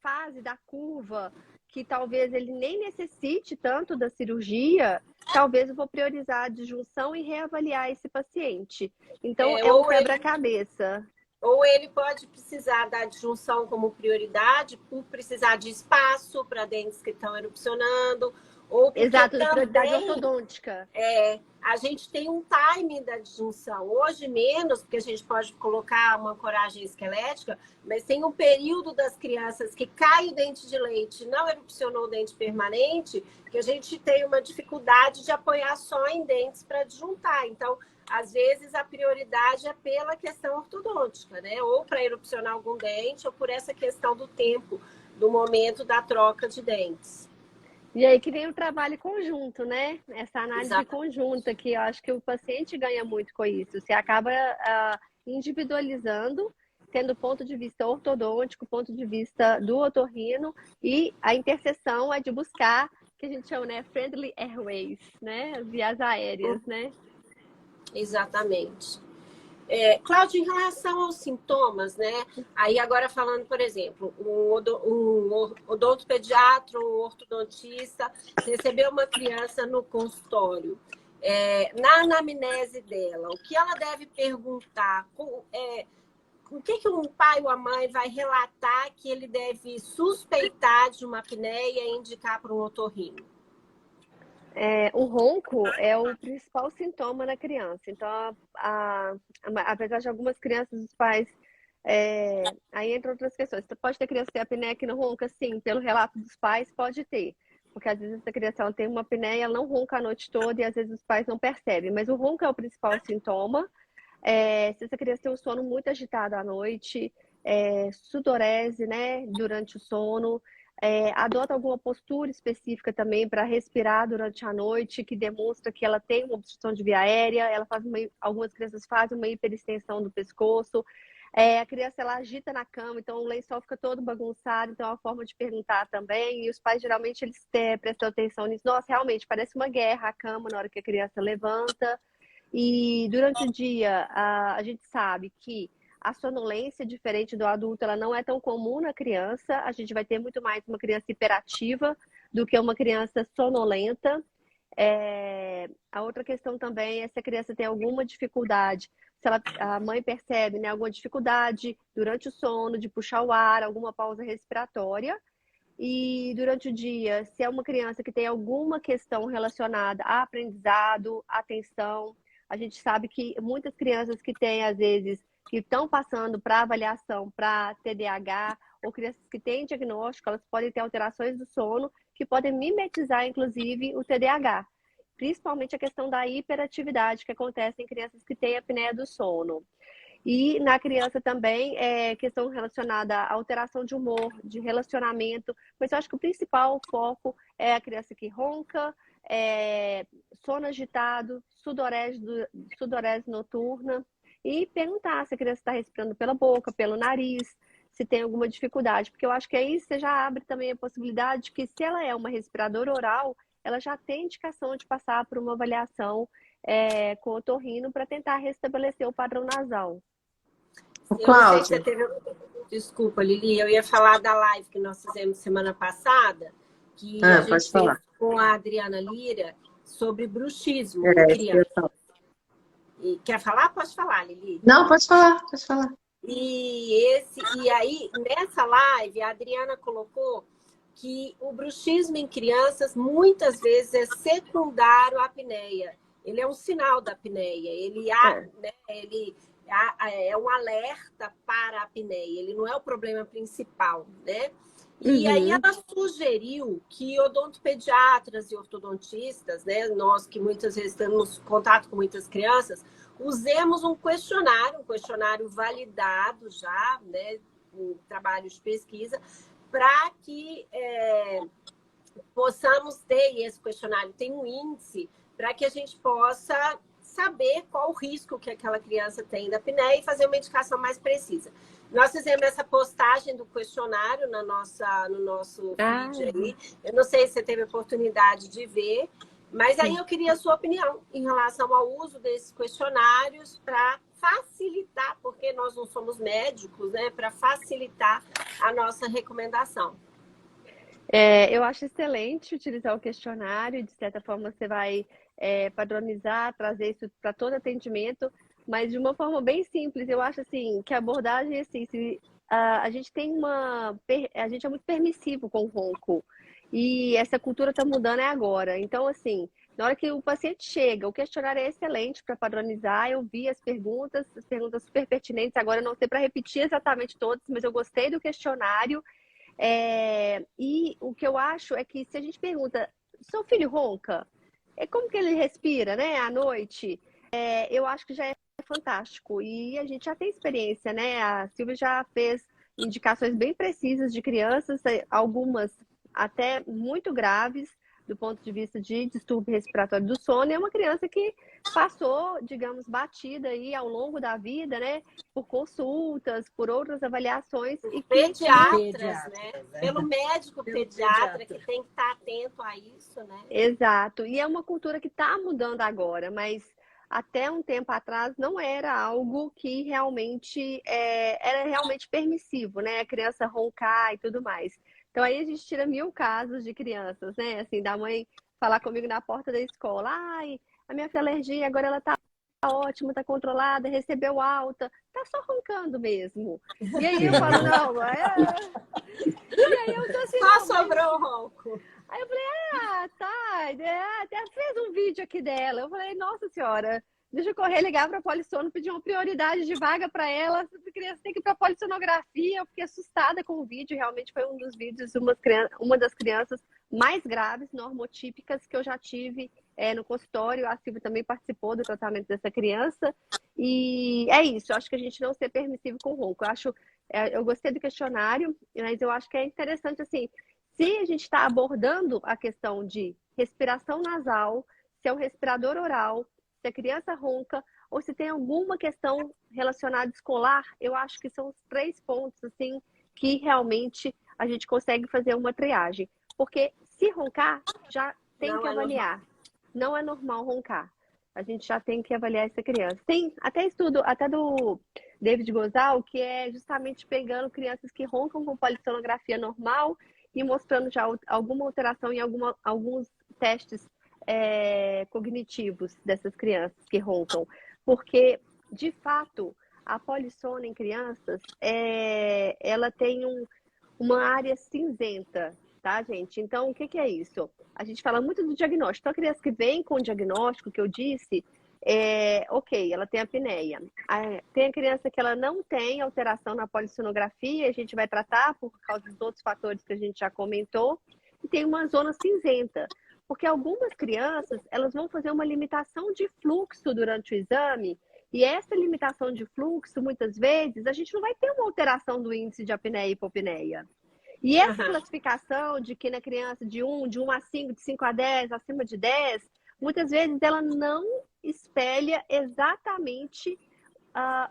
fase da curva que talvez ele nem necessite tanto da cirurgia, talvez eu vou priorizar a disjunção e reavaliar esse paciente. Então, é um quebra-cabeça. Ou ele pode precisar da disjunção como prioridade, por precisar de espaço para dentes que estão erupcionando, ou porque exato, de prioridade ortodôntica. A gente tem um timing da disjunção. Hoje menos, porque a gente pode colocar uma ancoragem esquelética, mas tem um período das crianças que cai o dente de leite, não erupcionou o dente permanente, que a gente tem uma dificuldade de apoiar só em dentes para disjuntar. Então, às vezes, a prioridade é pela questão ortodôntica, né? Ou para erupcionar algum dente, ou por essa questão do tempo, do momento da troca de dentes. E aí que vem o trabalho conjunto, né? Essa análise Exato. conjunta, que eu acho que o paciente ganha muito com isso. Você acaba individualizando, tendo ponto de vista ortodôntico, ponto de vista do otorrino, e a interseção é de buscar, que a gente chama, né, friendly airways, né? Vias aéreas, né? Exatamente. Cláudia, em relação aos sintomas, né? Aí agora falando, por exemplo, um odontopediatra, um ortodontista recebeu uma criança no consultório. Na anamnese dela, o que ela deve perguntar? O que um pai ou a mãe vai relatar que ele deve suspeitar de uma apneia e indicar para um otorrino? O ronco é o principal sintoma na criança. Então, apesar de algumas crianças, os pais. Aí entram outras questões. Você pode ter criança que tem apneia que não ronca? Sim, pelo relato dos pais, pode ter. Porque às vezes essa criança ela tem uma apneia, ela não ronca a noite toda e às vezes os pais não percebem. Mas o ronco é o principal sintoma. Se essa criança tem um sono muito agitado à noite, sudorese, né, durante o sono. Adota alguma postura específica também para respirar durante a noite, que demonstra que ela tem uma obstrução de via aérea. Algumas crianças fazem uma hiperextensão do pescoço. A criança ela agita na cama, então o lençol fica todo bagunçado, então é uma forma de perguntar também. E os pais geralmente eles prestam atenção nisso. Nossa, realmente parece uma guerra a cama na hora que a criança levanta. E durante o dia a gente sabe que a sonolência, diferente do adulto, ela não é tão comum na criança. A gente vai ter muito mais uma criança hiperativa do que uma criança sonolenta. A outra questão também é se a criança tem alguma dificuldade, se a mãe percebe, né, alguma dificuldade durante o sono, de puxar o ar, alguma pausa respiratória. E durante o dia, se é uma criança que tem alguma questão relacionada a aprendizado, atenção, a gente sabe que muitas crianças que têm, às vezes, que estão passando para avaliação para TDAH, ou crianças que têm diagnóstico, elas podem ter alterações do sono que podem mimetizar, inclusive, o TDAH. Principalmente a questão da hiperatividade que acontece em crianças que têm apneia do sono. E na criança também questão relacionada à alteração de humor, de relacionamento. Mas eu acho que o principal foco é a criança que ronca, sono agitado, sudorese noturna. E perguntar se a criança está respirando pela boca, pelo nariz, se tem alguma dificuldade. Porque eu acho que aí você já abre também a possibilidade de que, se ela é uma respiradora oral, ela já tem indicação de passar por uma avaliação com o otorrino para tentar restabelecer o padrão nasal. Eu não sei se você teve... Desculpa, Lili, eu ia falar da live que nós fizemos semana passada, que a gente fez com a Adriana Lira sobre bruxismo em criança. Quer falar? Pode falar, Lili. Não, pode falar, pode falar. E aí, nessa live, a Adriana colocou que o bruxismo em crianças muitas vezes é secundário à apneia. Ele é um sinal da apneia. Ele é um alerta para a apneia. Ele não é o problema principal, né? E aí ela sugeriu que odontopediatras e ortodontistas, né, nós que muitas vezes temos contato com muitas crianças, usemos um questionário validado já, né, em trabalhos de pesquisa, para que possamos ter, e esse questionário tem um índice, para que a gente possa saber qual o risco que aquela criança tem da apneia e fazer uma indicação mais precisa. Nós fizemos essa postagem do questionário no nosso feed aí. Eu não sei se você teve a oportunidade de ver, mas aí eu queria a sua opinião em relação ao uso desses questionários para facilitar, porque nós não somos médicos, né? Para facilitar a nossa recomendação. Eu acho excelente utilizar o questionário, de certa forma você vai padronizar, trazer isso para todo atendimento, mas de uma forma bem simples. Eu acho assim que a abordagem é assim, a gente é muito permissivo com o ronco e essa cultura está mudando agora. Então, assim, na hora que o paciente chega, o questionário é excelente para padronizar. Eu vi as perguntas super pertinentes. Agora eu não sei para repetir exatamente todas, mas eu gostei do questionário. E o que eu acho é que, se a gente pergunta, seu filho ronca? Como que ele respira, né, à noite? Eu acho que já é fantástico. E a gente já tem experiência, né? A Silvia já fez indicações bem precisas de crianças, algumas até muito graves, do ponto de vista de distúrbio respiratório do sono, é uma criança que passou, digamos, batida aí ao longo da vida, né, por consultas, por outras avaliações e que pediatras, né? Pelo médico pediatra que tem que estar atento a isso, né? Exato. E é uma cultura que está mudando agora, mas até um tempo atrás não era algo que realmente era realmente permissivo, né? A criança roncar e tudo mais. Então aí a gente tira 1000 casos de crianças, né? Assim, da mãe falar comigo na porta da escola, ai, a minha alergia agora ela tá ótima, tá controlada, recebeu alta, tá só roncando mesmo. E aí eu falo, não, E aí eu tô assim, só sobrou o ronco. Aí eu falei, tá, até fez um vídeo aqui dela. Eu falei, nossa senhora, deixa eu correr, ligar para a polissono, pedir uma prioridade de vaga para ela. A criança tem que ir para a polissonografia. Eu fiquei assustada com o vídeo. Realmente foi um dos vídeos, uma das crianças mais graves, normotípicas, que eu já tive no consultório. A Silvia também participou do tratamento dessa criança. E é isso, eu acho que a gente não ser permissivo com o ronco. Eu gostei do questionário, mas eu acho que é interessante, assim, se a gente está abordando a questão de respiração nasal, se é um respirador oral, se a criança ronca, ou se tem alguma questão relacionada escolar, eu acho que são os 3 pontos, assim, que realmente a gente consegue fazer uma triagem. Porque se roncar, já tem que avaliar. Não é normal roncar. A gente já tem que avaliar essa criança. Tem até estudo, até do David Gozal, que é justamente pegando crianças que roncam com polissonografia normal e mostrando já alguma alteração em alguns testes cognitivos dessas crianças que roncam. Porque, de fato, a polissono em crianças, ela tem uma área cinzenta, tá, gente? Então, o que é isso? A gente fala muito do diagnóstico. Então, a criança que vem com o diagnóstico que eu disse, ok, ela tem apneia. Tem a criança que ela não tem alteração na polissonografia, a gente vai tratar por causa dos outros fatores que a gente já comentou, e tem uma zona cinzenta, porque algumas crianças, elas vão fazer uma limitação de fluxo durante o exame, e essa limitação de fluxo, muitas vezes, a gente não vai ter uma alteração do índice de apneia e hipopneia. E essa classificação de que na criança de 1 a 5, de 5 a 10, acima de 10, muitas vezes ela não espelha exatamente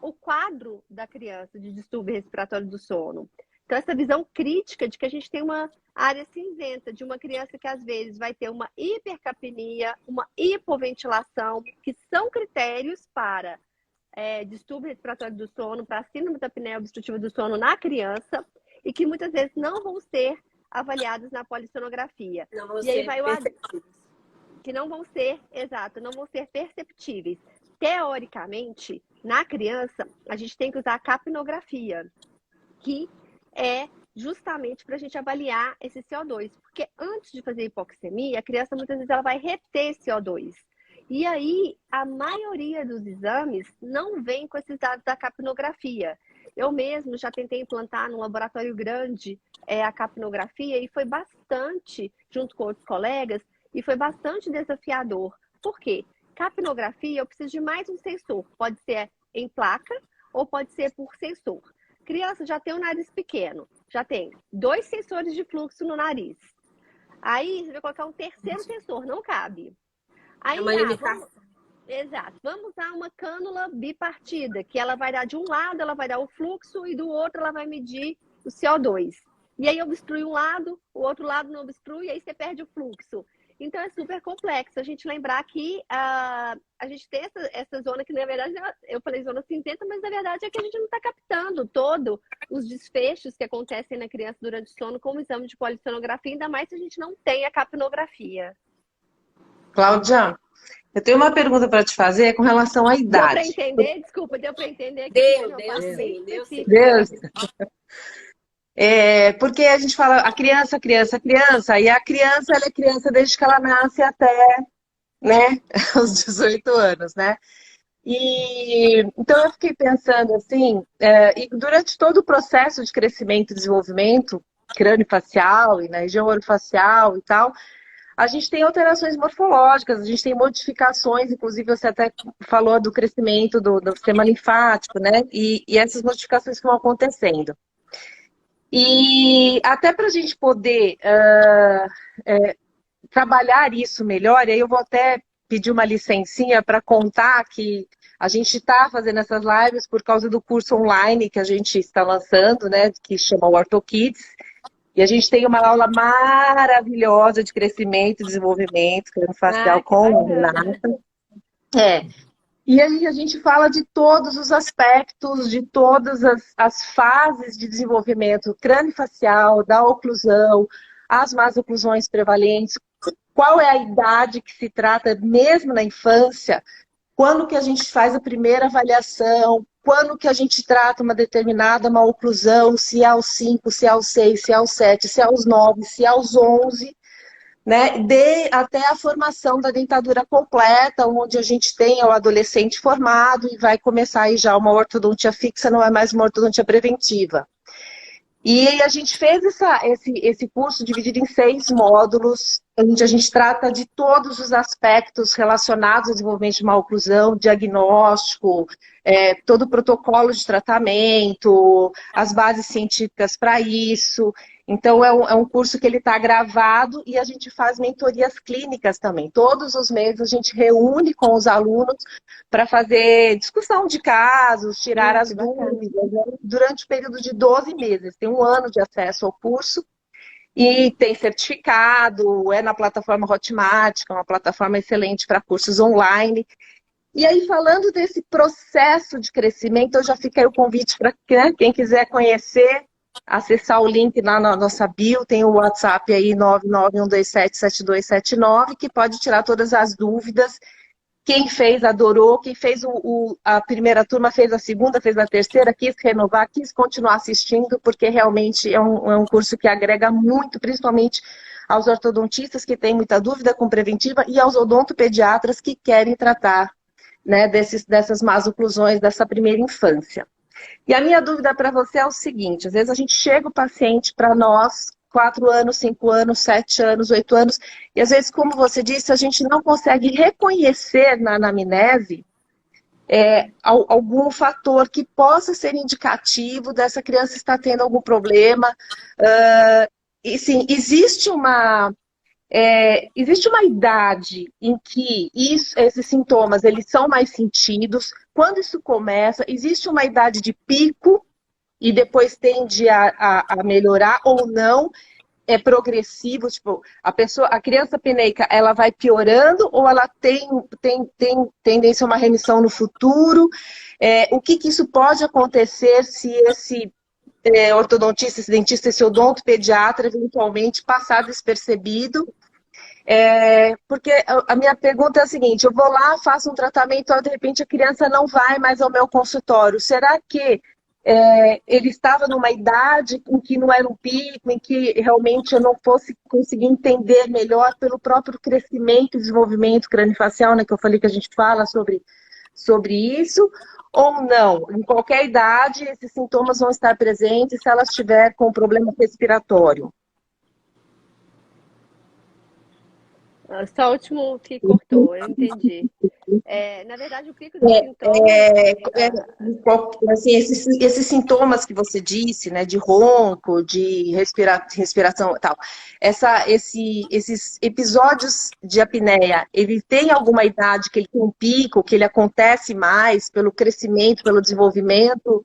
o quadro da criança de distúrbio respiratório do sono. Então, essa visão crítica de que a gente tem uma área cinzenta de uma criança que às vezes vai ter uma hipercapnia, uma hipoventilação, que são critérios para distúrbio respiratório do sono, para síndrome da apneia obstrutiva do sono na criança, e que muitas vezes não vão ser avaliados na polissonografia. Não vão e aí ser vai que não vão ser, não vão ser perceptíveis. Teoricamente, na criança, a gente tem que usar a capnografia, que é justamente para a gente avaliar esse CO2. Porque antes de fazer hipoxemia, a criança muitas vezes ela vai reter CO2. E aí, a maioria dos exames não vem com esses dados da capnografia. Eu mesmo já tentei implantar num laboratório grande a capnografia e foi bastante, junto com outros colegas, e foi bastante desafiador. Por quê? Capnografia, eu preciso de mais um sensor. Pode ser em placa ou pode ser por sensor. Criança já tem um nariz pequeno, já tem 2 sensores de fluxo no nariz. Aí você vai colocar um terceiro sensor, não cabe. Aí, uma limitação. Exato. Vamos usar uma cânula bipartida, que ela vai dar de um lado, ela vai dar o fluxo e do outro ela vai medir o CO2. E aí obstrui um lado, o outro lado não obstrui, e aí você perde o fluxo. Então é super complexo a gente lembrar que a gente tem essa zona que, na verdade, eu falei zona cinzenta, mas na verdade é que a gente não está captando todos os desfechos que acontecem na criança durante o sono com o exame de polissonografia, ainda mais se a gente não tem a capnografia. Cláudia, eu tenho uma pergunta para te fazer com relação à idade. Deu para entender? Desculpa, deu para entender? Deu sim. Porque a gente fala a criança, e a criança, ela é criança desde que ela nasce até, né, os 18 anos, né? E então eu fiquei pensando assim, e durante todo o processo de crescimento e desenvolvimento crânio-facial e na região orofacial e tal, a gente tem alterações morfológicas, a gente tem modificações, inclusive você até falou do crescimento do sistema linfático, né? E essas modificações que vão acontecendo. E até para a gente poder trabalhar isso melhor, e aí eu vou até pedir uma licencinha para contar que a gente está fazendo essas lives por causa do curso online que a gente está lançando, né, que chama o OrthoKids, e a gente tem uma aula maravilhosa de craniofacial e desenvolvimento craniofacial com a Renata. E aí a gente fala de todos os aspectos, de todas as fases de desenvolvimento craniofacial, da oclusão, as más oclusões prevalentes, qual é a idade que se trata mesmo na infância, quando que a gente faz a primeira avaliação, quando que a gente trata uma determinada má oclusão, se é aos 5, se é aos 6, se é aos 7, se é aos 9, se é aos 11, né, até a formação da dentadura completa, onde a gente tem o adolescente formado e vai começar aí já uma ortodontia fixa, não é mais uma ortodontia preventiva. E a gente fez esse curso dividido em 6 módulos, onde a gente trata de todos os aspectos relacionados ao desenvolvimento de má oclusão, diagnóstico, todo o protocolo de tratamento, as bases científicas para isso. Então, é um curso que ele está gravado e a gente faz mentorias clínicas também. Todos os meses a gente reúne com os alunos para fazer discussão de casos, tirar as dúvidas, né? Durante o período de 12 meses. Tem 1 ano de acesso ao curso e tem certificado, é na plataforma Hotmart, que é uma plataforma excelente para cursos online. E aí, falando desse processo de crescimento, eu já fica aí o convite para quem quiser conhecer, acessar o link lá na nossa bio, tem o WhatsApp aí 991277279, que pode tirar todas as dúvidas. Quem fez, adorou. Quem fez a primeira turma, fez a segunda, fez a terceira, quis renovar, quis continuar assistindo, porque realmente é um curso que agrega muito, principalmente aos ortodontistas que têm muita dúvida com preventiva e aos odontopediatras que querem tratar, né, dessas más oclusões dessa primeira infância. E a minha dúvida para você é o seguinte: às vezes a gente chega o paciente para nós, 4 anos, 5 anos, 7 anos, 8 anos, e às vezes, como você disse, a gente não consegue reconhecer na anamnese algum fator que possa ser indicativo dessa criança estar tendo algum problema. E sim, existe uma idade em que esses sintomas eles são mais sentidos. Quando isso começa, existe uma idade de pico e depois tende a melhorar ou não, é progressivo, tipo, a criança peneica, ela vai piorando ou ela tem tendência a uma remissão no futuro? O que isso pode acontecer se esse ortodontista, esse dentista, esse odontopediatra eventualmente passar despercebido? Porque a minha pergunta é a seguinte: eu vou lá, faço um tratamento, de repente a criança não vai mais ao meu consultório. Será que ele estava numa idade em que não era um pico, em que realmente eu não fosse conseguir entender melhor pelo próprio crescimento e desenvolvimento craniofacial, né, que eu falei que a gente fala sobre isso, ou não? Em qualquer idade, esses sintomas vão estar presentes se ela estiver com problema respiratório. Só o último que cortou, eu entendi. Na verdade, o pico dos sintomas... assim, esses sintomas que você disse, né, de ronco, de respiração e tal, esses episódios de apneia, ele tem alguma idade que ele tem um pico, que ele acontece mais pelo crescimento, pelo desenvolvimento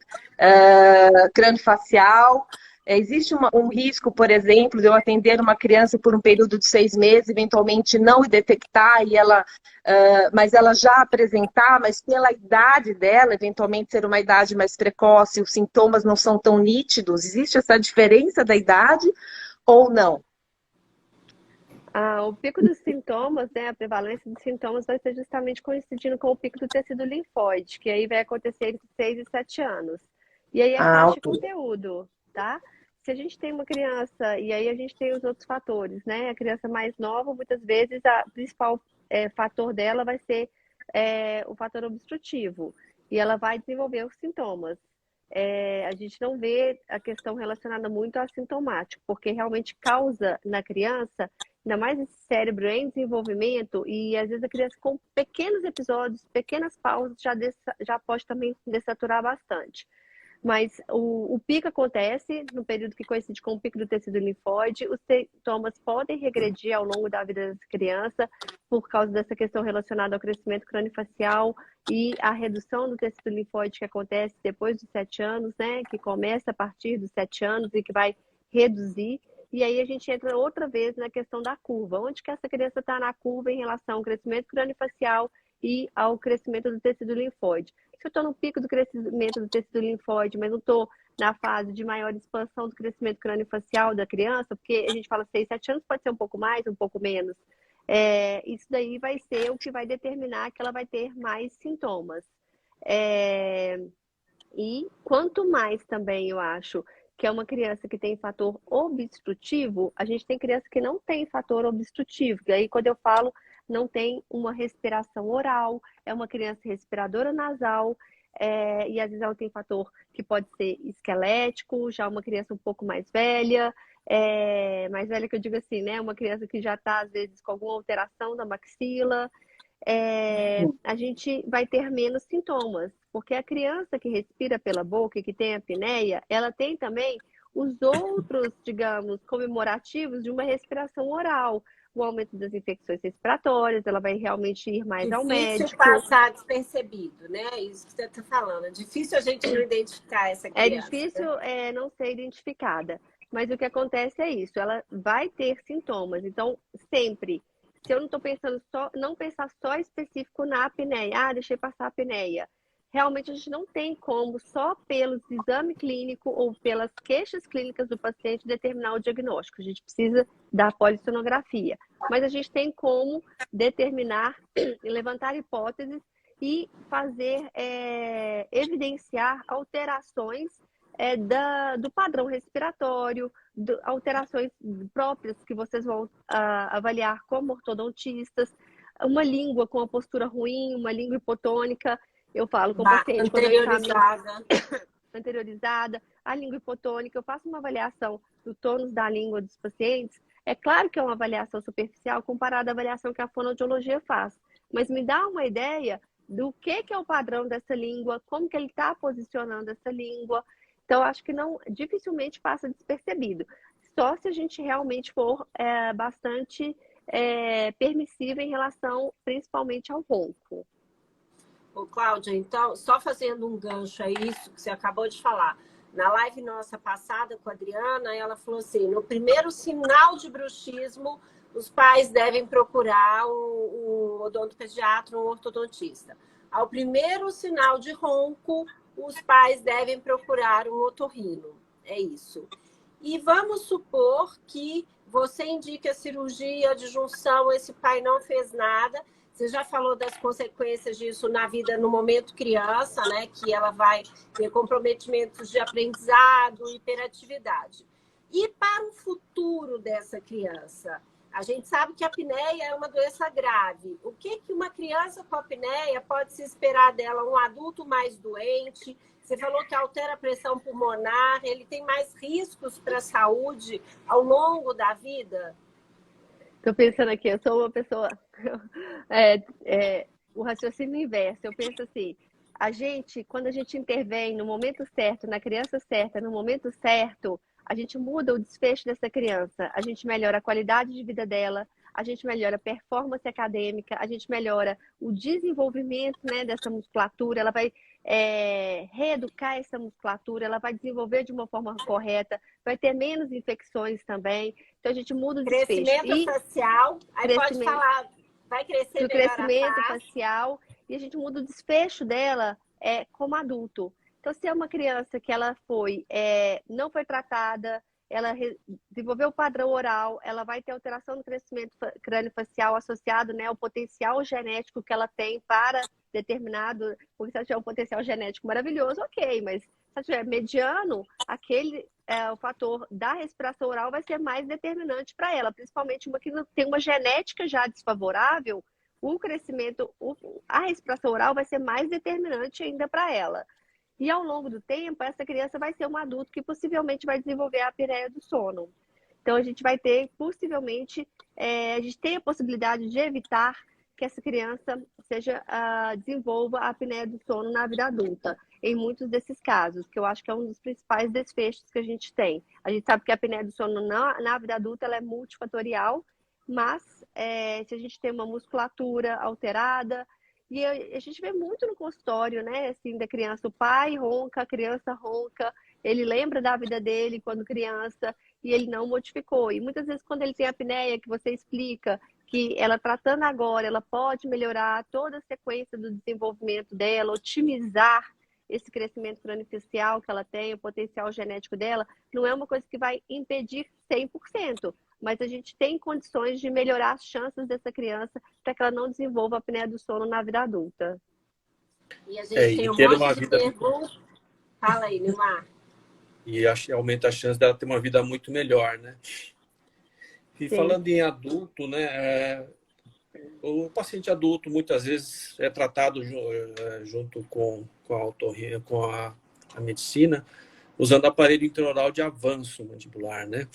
craniofacial? Existe um risco, por exemplo, de eu atender uma criança por um período de 6 meses, eventualmente não detectar, mas ela já apresentar, mas pela idade dela, eventualmente ser uma idade mais precoce, os sintomas não são tão nítidos? Existe essa diferença da idade ou não? O pico dos sintomas, né, a prevalência dos sintomas vai ser justamente coincidindo com o pico do tecido linfóide, que aí vai acontecer entre 6 e 7 anos. E aí é faixa de conteúdo, tá? Se a gente tem uma criança, e aí a gente tem os outros fatores, né? A criança mais nova, muitas vezes, o principal fator dela vai ser o fator obstrutivo. E ela vai desenvolver os sintomas. A gente não vê a questão relacionada muito assintomático, porque realmente causa na criança, ainda mais esse cérebro em desenvolvimento, e às vezes a criança com pequenos episódios, pequenas pausas, já pode também dessaturar bastante. Mas o pico acontece no período que coincide com o pico do tecido linfóide. Os sintomas podem regredir ao longo da vida dessa criança por causa dessa questão relacionada ao crescimento craniofacial e a redução do tecido linfóide que acontece depois dos 7 anos, né? Que começa a partir dos 7 anos e que vai reduzir. E aí a gente entra outra vez na questão da curva. Onde que essa criança está na curva em relação ao crescimento craniofacial e ao crescimento do tecido linfóide? Se eu estou no pico do crescimento do tecido linfóide, mas não estou na fase de maior expansão do crescimento craniofacial da criança, porque a gente fala 6, 7 anos, pode ser um pouco mais, um pouco menos. Isso daí vai ser o que vai determinar que ela vai ter mais sintomas. E quanto mais também, eu acho, que é uma criança que tem fator obstrutivo, a gente tem criança que não tem fator obstrutivo. E aí, quando eu falo, não tem uma respiração oral, é uma criança respiradora nasal, e às vezes ela tem fator que pode ser esquelético, já uma criança um pouco mais velha que eu digo assim, né? Uma criança que já está, às vezes, com alguma alteração da maxila, a gente vai ter menos sintomas, porque a criança que respira pela boca e que tem apneia, ela tem também os outros, digamos, comemorativos de uma respiração oral, o aumento das infecções respiratórias, ela vai realmente ir mais ao médico. Difícil passar despercebido, né? Isso que você está falando. É difícil a gente não identificar essa criança. É difícil não ser identificada, mas o que acontece é isso, ela vai ter sintomas, então sempre. Se eu não estou pensando não pensar só específico na apneia, deixei passar a apneia. Realmente a gente não tem como, só pelo exame clínico ou pelas queixas clínicas do paciente, determinar o diagnóstico. A gente precisa da polissonografia. Mas a gente tem como determinar, levantar hipóteses e fazer, evidenciar alterações do padrão respiratório, alterações próprias que vocês vão avaliar como ortodontistas, uma língua com a postura ruim, uma língua hipotônica. Eu falo com o paciente anteriorizada, a língua hipotônica, eu faço uma avaliação do tônus da língua dos pacientes. É claro que é uma avaliação superficial comparada à avaliação que a fonoaudiologia faz, mas me dá uma ideia do que é o padrão dessa língua, como que ele está posicionando essa língua. Então, acho que dificilmente passa despercebido. Só se a gente realmente for bastante permissiva em relação, principalmente, ao ronco. Ô, Cláudia, então, só fazendo um gancho a isso que você acabou de falar. Na live nossa passada com a Adriana, ela falou assim, no primeiro sinal de bruxismo, os pais devem procurar um odontopediatra, um ortodontista. Ao primeiro sinal de ronco, os pais devem procurar um otorrino. É isso. E vamos supor que você indique a cirurgia de junção, esse pai não fez nada. Você já falou das consequências disso na vida no momento criança, né? Que ela vai ter comprometimentos de aprendizado, hiperatividade. E para o futuro dessa criança? A gente sabe que a apneia é uma doença grave. O que uma criança com apneia pode se esperar dela? Um adulto mais doente? Você falou que altera a pressão pulmonar, ele tem mais riscos para a saúde ao longo da vida? Estou pensando aqui, eu sou uma pessoa... o raciocínio inverso. Eu penso assim, quando a gente intervém no momento certo, na criança certa, no momento certo, a gente muda o desfecho dessa criança, a gente melhora a qualidade de vida dela, a gente melhora a performance acadêmica, a gente melhora o desenvolvimento, né, dessa musculatura, ela vai reeducar essa musculatura, ela vai desenvolver de uma forma correta, vai ter menos infecções também. Então a gente muda o desfecho. Crescimento facial, aí pode falar, vai crescer do crescimento facial, e a gente muda o desfecho dela como adulto. Então, se é uma criança que ela não foi tratada, ela desenvolveu o padrão oral, ela vai ter alteração no crescimento crâniofacial associado, né, ao potencial genético que ela tem para determinado, porque se ela tiver um potencial genético maravilhoso, ok, mas se ela tiver mediano, o fator da respiração oral vai ser mais determinante para ela, principalmente uma que tem uma genética já desfavorável, o crescimento, a respiração oral vai ser mais determinante ainda para ela. E ao longo do tempo, essa criança vai ser um adulto que possivelmente vai desenvolver a apneia do sono. Então, a gente vai ter, possivelmente, a gente tem a possibilidade de evitar que essa criança desenvolva a apneia do sono na vida adulta, em muitos desses casos, que eu acho que é um dos principais desfechos que a gente tem. A gente sabe que a apneia do sono na vida adulta ela é multifatorial, mas se a gente tem uma musculatura alterada, e a gente vê muito no consultório, né, assim, da criança, o pai ronca, a criança ronca, ele lembra da vida dele quando criança e ele não modificou. E muitas vezes quando ele tem apneia, que você explica que ela tratando agora, ela pode melhorar toda a sequência do desenvolvimento dela, otimizar esse crescimento craniofacial que ela tem, o potencial genético dela, não é uma coisa que vai impedir 100%, mas a gente tem condições de melhorar as chances dessa criança para que ela não desenvolva a apneia do sono na vida adulta. E a gente tem um monte de perguntas. Fala aí, Nilmar. E aumenta a chance dela ter uma vida muito melhor, né? E falando em adulto, né? O paciente adulto muitas vezes é tratado junto com a medicina, usando aparelho intraoral de avanço mandibular, né?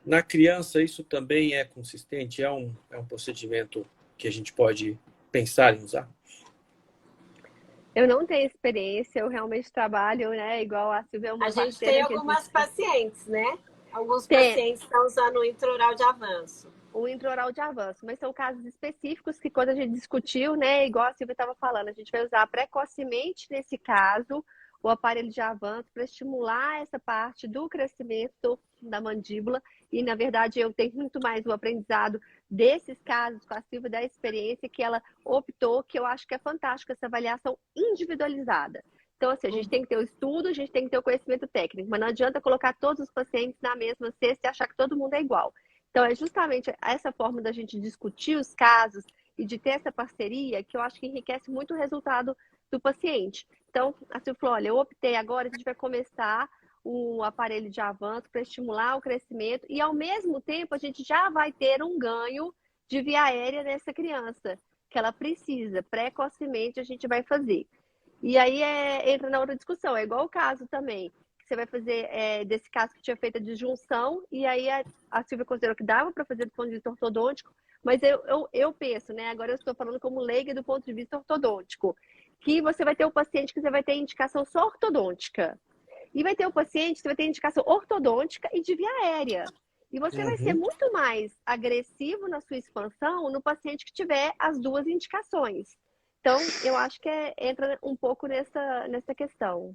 Na criança, isso também é consistente? É um procedimento que a gente pode pensar em usar? Eu não tenho experiência, eu realmente trabalho, né? Igual a Silvia é uma parceira. A gente tem algumas pacientes, né? Alguns pacientes estão usando o intraoral de avanço. O intraoral de avanço, mas são casos específicos que quando a gente discutiu, né? Igual a Silvia estava falando, a gente vai usar precocemente nesse caso o aparelho de avanço para estimular essa parte do crescimento da mandíbula. E, na verdade, eu tenho muito mais o aprendizado desses casos com a Silvia, da experiência que ela optou, que eu acho que é fantástico, essa avaliação individualizada. Então, assim, a gente tem que ter o estudo, a gente tem que ter o conhecimento técnico, mas não adianta colocar todos os pacientes na mesma cesta e achar que todo mundo é igual. Então, é justamente essa forma da gente discutir os casos e de ter essa parceria que eu acho que enriquece muito o resultado do paciente. Então, a Silvia falou, olha, eu optei agora, a gente vai começar o aparelho de avanço para estimular o crescimento e, ao mesmo tempo, a gente já vai ter um ganho de via aérea nessa criança, que ela precisa, precocemente a gente vai fazer. E aí entra na outra discussão, é igual o caso também, que você vai fazer desse caso que tinha feito a disjunção, e aí a Silvia considerou que dava para fazer do ponto de vista ortodôntico, mas eu penso, né, agora eu estou falando como leiga do ponto de vista ortodôntico, que você vai ter o paciente que você vai ter indicação só ortodôntica. E vai ter o paciente que você vai ter indicação ortodôntica e de via aérea. E você vai ser muito mais agressivo na sua expansão no paciente que tiver as duas indicações. Então, eu acho que entra um pouco nessa questão.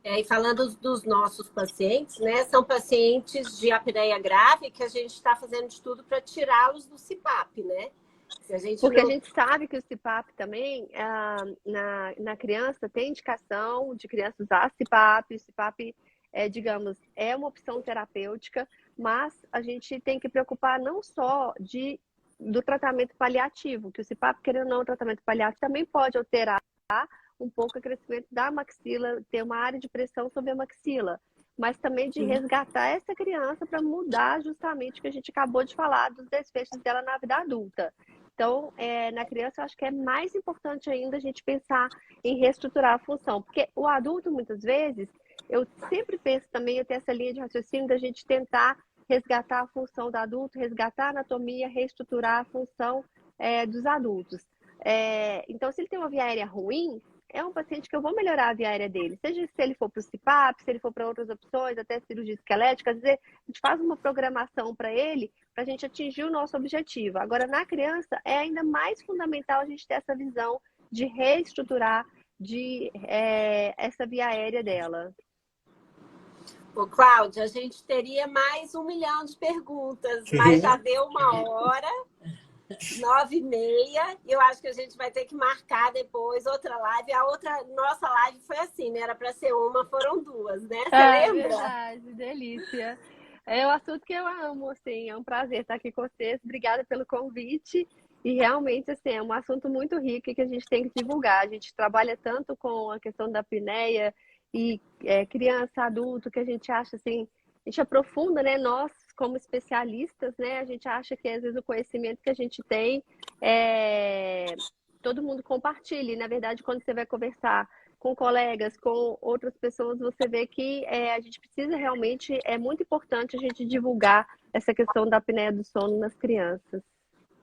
E falando dos nossos pacientes, né? São pacientes de apneia grave que a gente está fazendo de tudo para tirá-los do CPAP, né? Porque a gente sabe que o CPAP também, na criança, tem indicação de criança usar CPAP. O CPAP, digamos, é uma opção terapêutica, mas a gente tem que preocupar não só do tratamento paliativo, que o CPAP, querendo ou não, o tratamento paliativo também pode alterar um pouco o crescimento da maxila, ter uma área de pressão sobre a maxila, mas também de resgatar essa criança para mudar justamente o que a gente acabou de falar dos desfechos dela na vida adulta. Então, na criança, eu acho que é mais importante ainda a gente pensar em reestruturar a função, porque o adulto, muitas vezes, eu sempre penso também, eu tenho essa linha de raciocínio da gente tentar resgatar a função do adulto, resgatar a anatomia, reestruturar a função dos adultos. Então, se ele tem uma via aérea ruim, é um paciente que eu vou melhorar a via aérea dele. Seja se ele for para o CPAP, se ele for para outras opções, até cirurgia esquelética, às vezes a gente faz uma programação para ele, para a gente atingir o nosso objetivo. Agora, na criança, é ainda mais fundamental a gente ter essa visão de reestruturar essa via aérea dela. Ô, Cláudia, a gente teria mais 1 milhão de perguntas, mas já deu 1 hora, 9h30. Eu acho que a gente vai ter que marcar depois outra live. A outra nossa live foi assim, né? Era para ser uma, foram 2, né? Você lembra? Verdade, delícia. É um assunto que eu amo, assim, é um prazer estar aqui com vocês. Obrigada pelo convite. E realmente, assim, é um assunto muito rico e que a gente tem que divulgar. A gente trabalha tanto com a questão da apneia e criança, adulto, que a gente acha, assim, a gente aprofunda, né? Nós, como especialistas, né? A gente acha que, às vezes, o conhecimento que a gente tem, todo mundo compartilha. E, na verdade, quando você vai conversar com colegas, com outras pessoas, você vê que a gente precisa realmente, é muito importante a gente divulgar essa questão da apneia do sono nas crianças.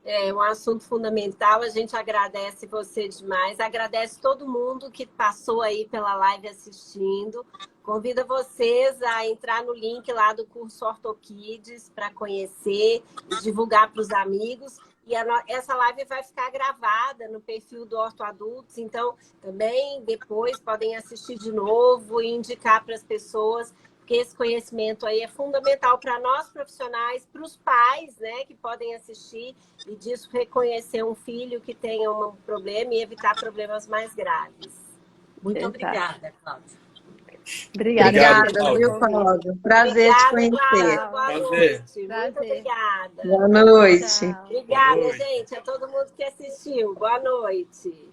É um assunto fundamental, a gente agradece você demais, agradece todo mundo que passou aí pela live assistindo. Convido vocês a entrar no link lá do curso OrtoKids para conhecer e divulgar para os amigos. E essa live vai ficar gravada no perfil do Orto Adultos, então também depois podem assistir de novo e indicar para as pessoas, porque esse conhecimento aí é fundamental para nós profissionais, para os pais, né, que podem assistir e disso reconhecer um filho que tenha um problema e evitar problemas mais graves. Muito Exato. obrigada, Cláudia. Obrigada, viu, Cláudia? Prazer te conhecer. Cláudia. Boa Prazer. noite. Prazer. Muito obrigada. Boa noite. Tchau. Obrigada, Boa noite. gente, a todo mundo que assistiu. Boa noite.